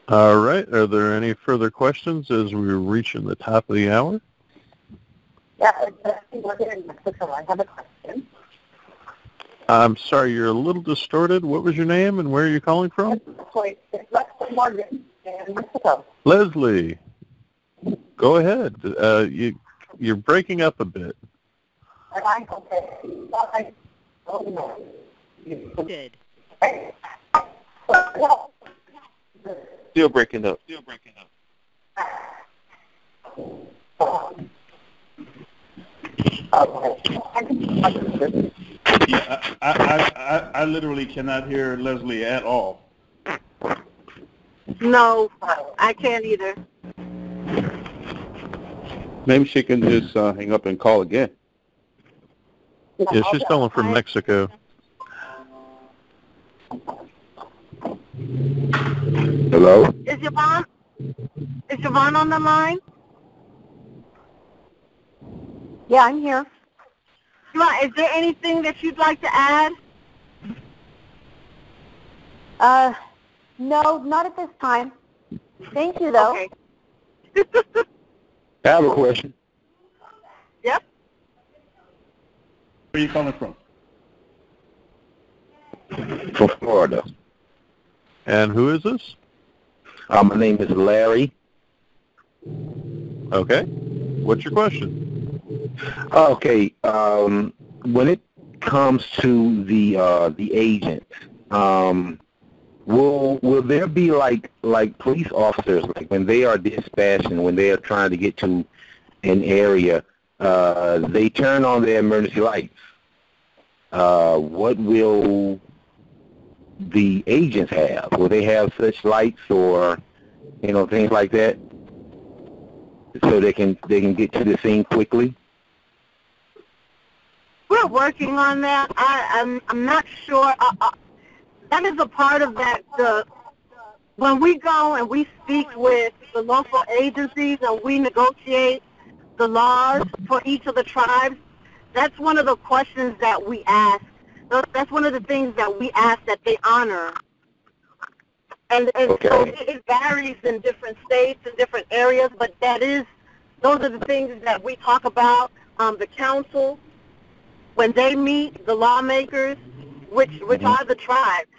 All right. Are there any further questions as we're reaching the top of the hour? Yeah, we're here in Mexico. I have a question. I'm sorry, you're a little distorted. What was your name and where are you calling from? It's Leslie Morgan in Mexico. Leslie, go ahead. You're breaking up a bit. Okay. Good. Still breaking up. Yeah, I literally cannot hear Leslie at all. No, I can't either. Maybe she can just hang up and call again. Yeah, she's calling from Mexico. Hello? Is Yvonne on the line? Yeah, I'm here. Yvonne, is there anything that you'd like to add? No, not at this time. Thank you, though. Okay. I have a question. Yep. Where are you calling from? From Florida. And who is this? My name is Larry. Okay. What's your question? Okay. When it comes to the agent, will there be like police officers, like when they are dispatched and when they are trying to get to an area, they turn on their emergency lights? What will the agents have? Will they have such lights or, things like that, so they can get to the scene quickly? We're working on that. I'm not sure. That is a part of that. When we go and we speak with the local agencies and we negotiate the laws for each of the tribes, that's one of the questions that we ask. That's one of the things that we ask that they honor. And okay. So it varies in different states and different areas, but those are the things that we talk about. The council, when they meet, the lawmakers, which are the tribes,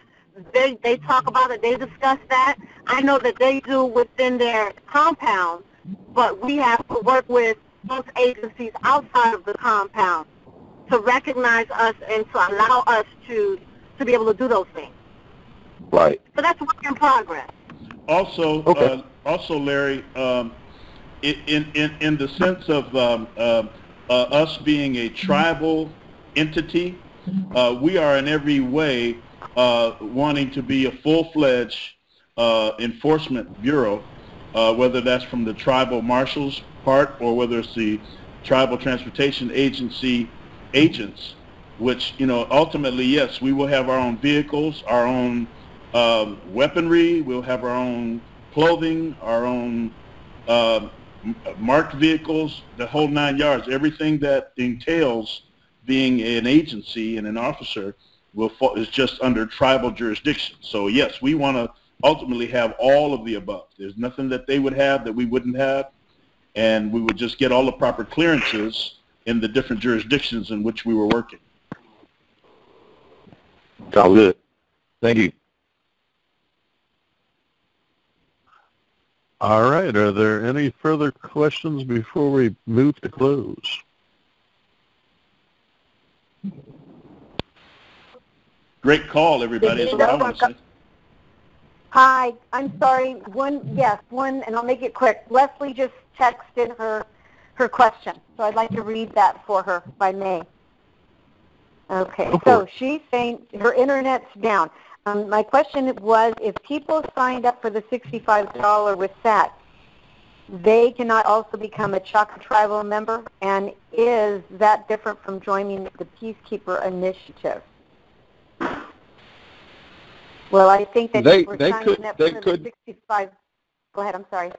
they talk about it, they discuss that. I know that they do within their compound, but we have to work with those agencies outside of the compound to recognize us and to allow us to be able to do those things. Right. So that's work in progress. Also, Larry, in the sense of us being a tribal entity, we are in every way wanting to be a full-fledged enforcement bureau, whether that's from the tribal marshals part or whether it's the tribal transportation agency agents, which, ultimately, yes, we will have our own vehicles, our own weaponry, we'll have our own clothing, our own marked vehicles, the whole 9 yards. Everything that entails being an agency and an officer is just under tribal jurisdiction. So yes, we want to ultimately have all of the above. There's nothing that they would have that we wouldn't have, and we would just get all the proper clearances in the different jurisdictions in which we were working. Sounds good. Thank you. All right. Are there any further questions before we move to close? Great call, everybody, is what I want to say. Hi, I'm sorry. One, and I'll make it quick. Leslie just texted her question, so I'd like to read that for her by May. Okay, so she's saying her internet's down. My question was, if people signed up for the $65 with SAT, they cannot also become a Choctaw tribal member, and is that different from joining the Peacekeeper initiative? Well, I think that they we're could, up they for could. the 65. Go ahead, I'm sorry.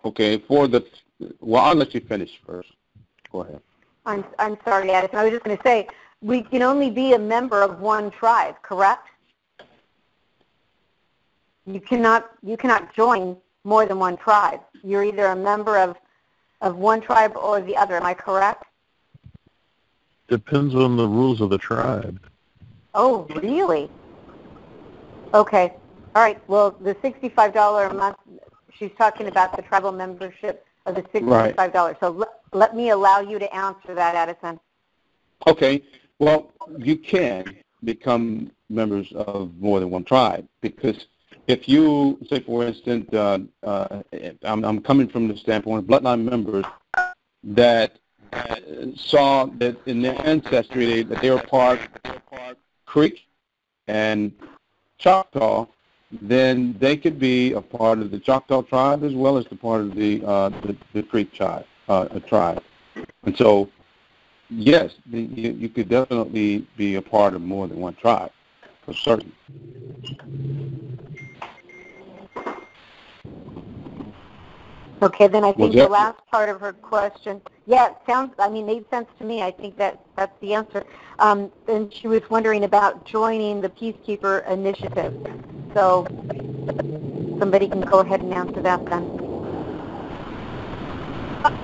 Okay, I'll let you finish first. Go ahead. I'm sorry, Addison. I was just going to say, we can only be a member of one tribe, correct? You cannot join more than one tribe. You're either a member of one tribe or the other. Am I correct? Depends on the rules of the tribe. Oh, really? Okay. All right. Well, the $65 a month, she's talking about the tribal membership of the $65. Right. So let me allow you to answer that, Addison. Okay. Well, you can become members of more than one tribe, because if you, say, for instance, I'm coming from the standpoint of bloodline members that saw that in their ancestry that they were part Creek and Choctaw, then they could be a part of the Choctaw tribe as well as the part of the Creek tribe. And so, yes, you could definitely be a part of more than one tribe, for certain. Okay, then I think the last part of her question, made sense to me. I think that's the answer. And she was wondering about joining the Peacekeeper initiative. So somebody can go ahead and answer that then.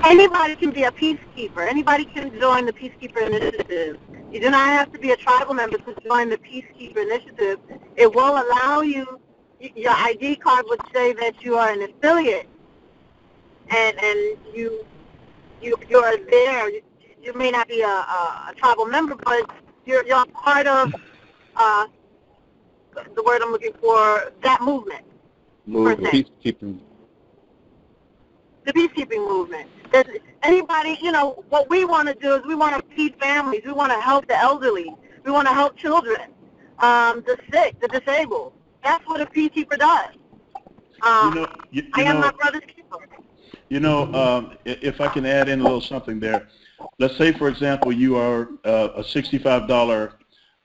Anybody can be a peacekeeper. Anybody can join the Peacekeeper initiative. You do not have to be a tribal member to join the Peacekeeper initiative. It will allow you, your ID card would say that you are an affiliate, and you're there. You may not be a tribal member, but you're part of the word I'm looking for, that movement. Peacekeeping. The peacekeeping movement. There's anybody, what we want to do is we want to feed families. We want to help the elderly. We want to help children, the sick, the disabled. That's what a peacekeeper does. I am my brother's keeper. If I can add in a little something there. Let's say, for example, you are a $65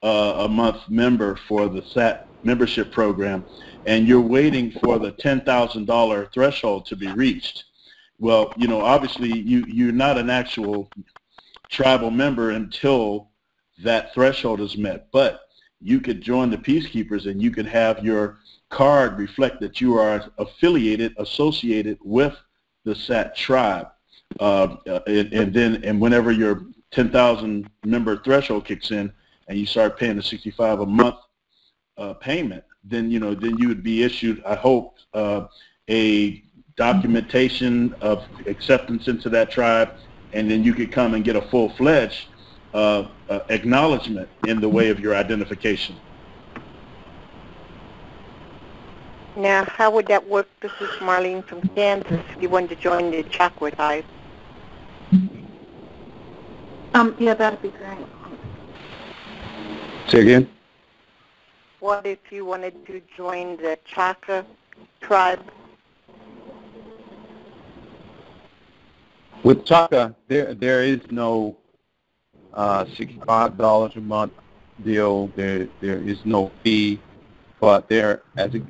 a month member for the SAT membership program, and you're waiting for the $10,000 threshold to be reached. Well, obviously you're not an actual tribal member until that threshold is met, but you could join the Peacekeepers and you could have your card reflect that you are associated with the SAT tribe. And whenever your 10,000 member threshold kicks in and you start paying the $65 a month payment, then you would be issued, I hope, a documentation of acceptance into that tribe, and then you could come and get a full-fledged acknowledgement in the way of your identification. Now, how would that work? This is Marlene from Kansas. If you wanted to join the Chakra tribe. Yeah, that'd be great. Say again? What if you wanted to join the Chakra tribe? With Chaka, there is no $65 a month deal. There is no fee, but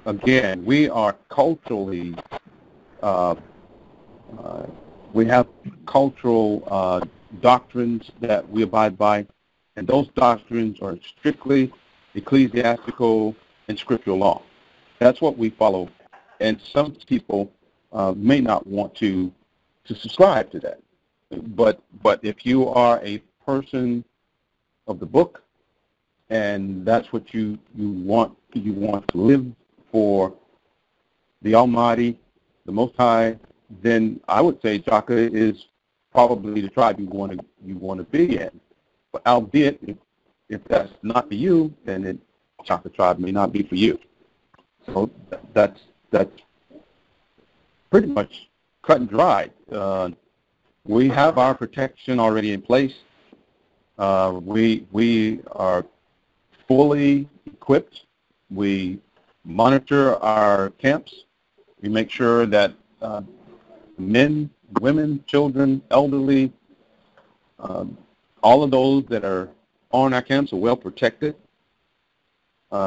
again, we are culturally, we have cultural doctrines that we abide by, and those doctrines are strictly ecclesiastical and scriptural law. That's what we follow, and some people may not want to subscribe to that. But if you are a person of the book, and that's what you want to live for the Almighty, the Most High, then I would say Chaka is probably the tribe you want to be in. But albeit, if that's not for you, then the Chaka tribe may not be for you. So that's pretty much cut and dried. We have our protection already in place. We are fully equipped. We monitor our camps. We make sure that men, women, children, elderly, all of those that are on our camps are well protected.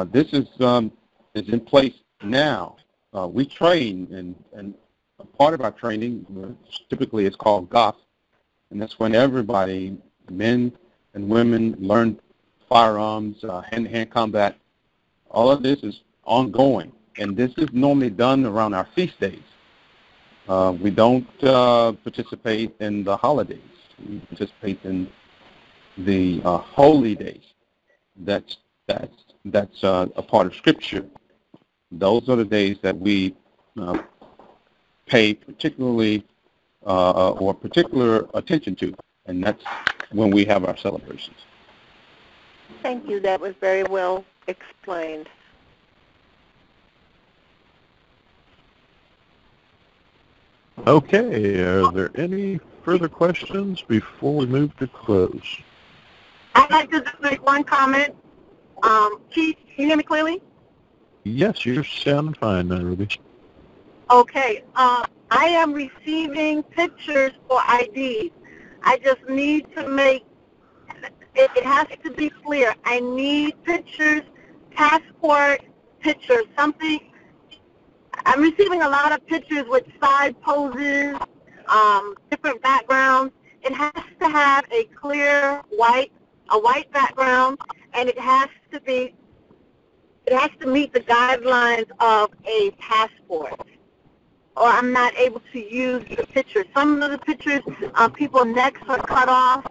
This is in place now. We train, and a part of our training typically is called GOF, and that's when everybody, men and women, learn firearms, hand-to-hand combat. All of this is ongoing, and this is normally done around our feast days. We don't participate in the holidays. We participate in the holy days. That's a part of Scripture. Those are the days that we pay particular attention to, and that's when we have our celebrations. Thank you. That was very well explained. Okay, are there any further questions before we move to close? I'd like to just make one comment. Keith, can you hear me clearly? Yes, you're sounding fine now, Ruby. Okay. I am receiving pictures for IDs. I just need to make, it has to be clear. I need pictures, passport pictures, something. I'm receiving a lot of pictures with side poses, different backgrounds. It has to have a clear white background, and it has to meet the guidelines of a passport, or I'm not able to use the pictures. Some of the pictures, people's necks are cut off,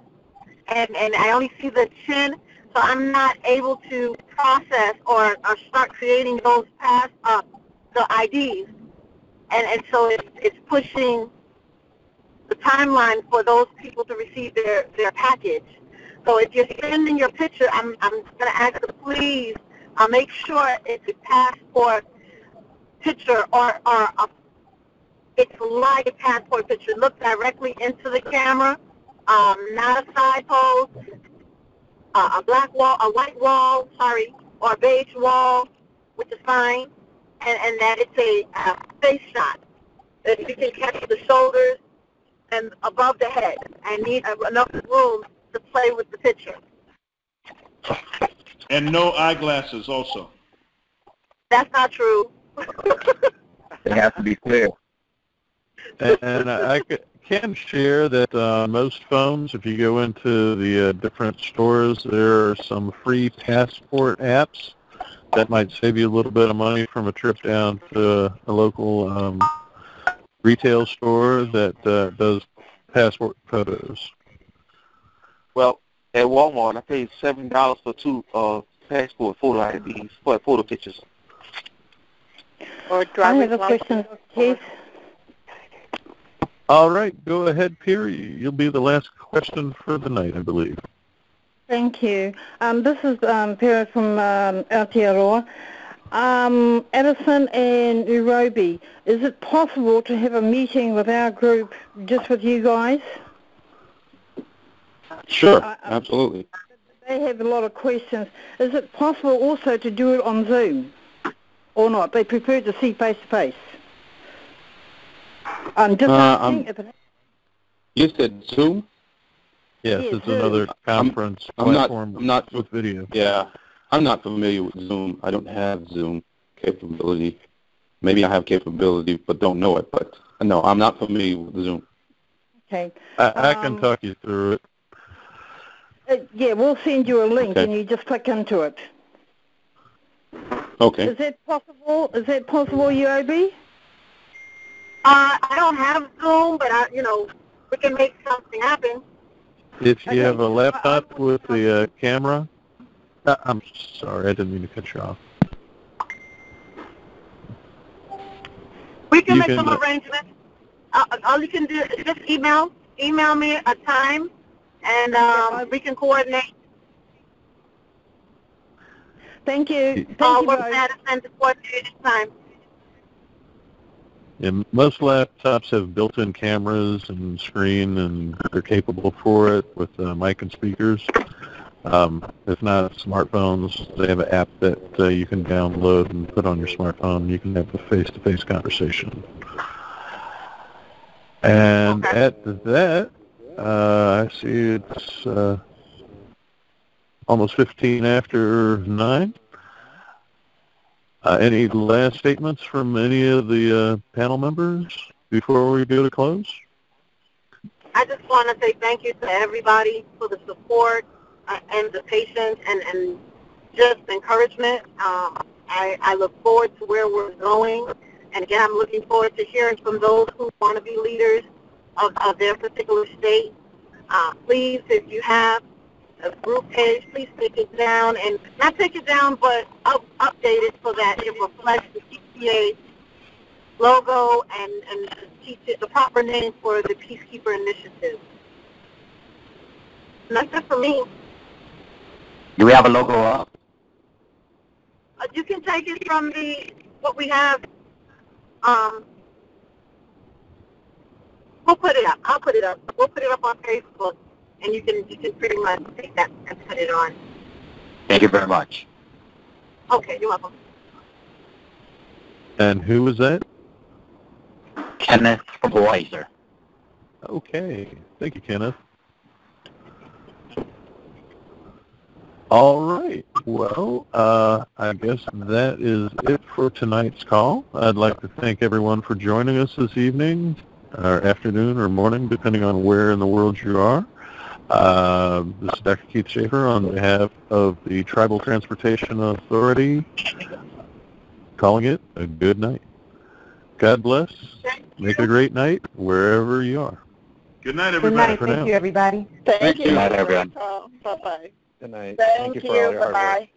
and I only see the chin, so I'm not able to process or start creating those the IDs, and so it's pushing the timeline for those people to receive their package. So if you're sending your picture, I'm going to ask you to please make sure it's a passport picture or it's like a passport picture. Look directly into the camera, not a side pose, a black wall, a white wall, or a beige wall, which is fine, and that it's a face shot. That you can catch the shoulders and above the head. I need enough room to play with the picture. And no eyeglasses also. That's not true. They have to be clear. And I can share that most phones, if you go into the different stores, there are some free passport apps that might save you a little bit of money from a trip down to a local retail store that does passport photos. Well, at Walmart, I paid $7 for 2 passport photo IDs, for photo pictures. Or I driver's have a question, Keith. All right, go ahead, Pierre. You'll be the last question for the night, I believe. Thank you. This is Pierre from Aotearoa. Edison and Nairobi, is it possible to have a meeting with our group just with you guys? Sure, absolutely. They have a lot of questions. Is it possible also to do it on Zoom or not? They prefer to see face-to-face. I'm just asking if it... You said Zoom? Yes, it's another conference platform with video. Yeah, I'm not familiar with Zoom. I don't have Zoom capability. Maybe I have capability, but don't know it. But no, I'm not familiar with Zoom. Okay. I can talk you through it. Yeah, we'll send you a link and you just click into it. Okay. Is that possible? Is that possible, UOB? I don't have Zoom, but we can make something happen. If you have a laptop with the camera, I'm sorry, I didn't mean to cut you off. We can make some arrangements. All you can do is just email me a time, and we can coordinate. Thank you. Thank you we're both. glad to send the coordinated time. Yeah, most laptops have built-in cameras and screen, and they're capable for it with mic and speakers. If not smartphones, they have an app that you can download and put on your smartphone. You can have a face-to-face conversation. And at that, I see it's almost 15 after 9. Any last statements from any of the panel members before we go to close? I just want to say thank you to everybody for the support and the patience and just encouragement. I look forward to where we're going. And again, I'm looking forward to hearing from those who want to be leaders of their particular state. Please, if you have a group page, please take it down, and not take it down, but update it so that it reflects the TCA logo and the proper name for the Peacekeeper initiative. And that's it for me. Do we have a logo up? You can take it from what we have. We'll put it up. I'll put it up. We'll put it up on Facebook, and you can pretty much take that and put it on. Thank you very much. Okay, you're welcome. And who was that? Kenneth Blazer. Okay. Thank you, Kenneth. All right. Well, I guess that is it for tonight's call. I'd like to thank everyone for joining us this evening, or afternoon, or morning, depending on where in the world you are. This is Dr. Keith Schaefer on behalf of the Tribal Transportation Authority, calling it a good night. God bless. Make it a great night wherever you are. Good night, Good everybody. night. Thank you, everybody. Thank you. Good night, everyone. Bye-bye. Good night. Thank you for all your hard work. Bye-bye.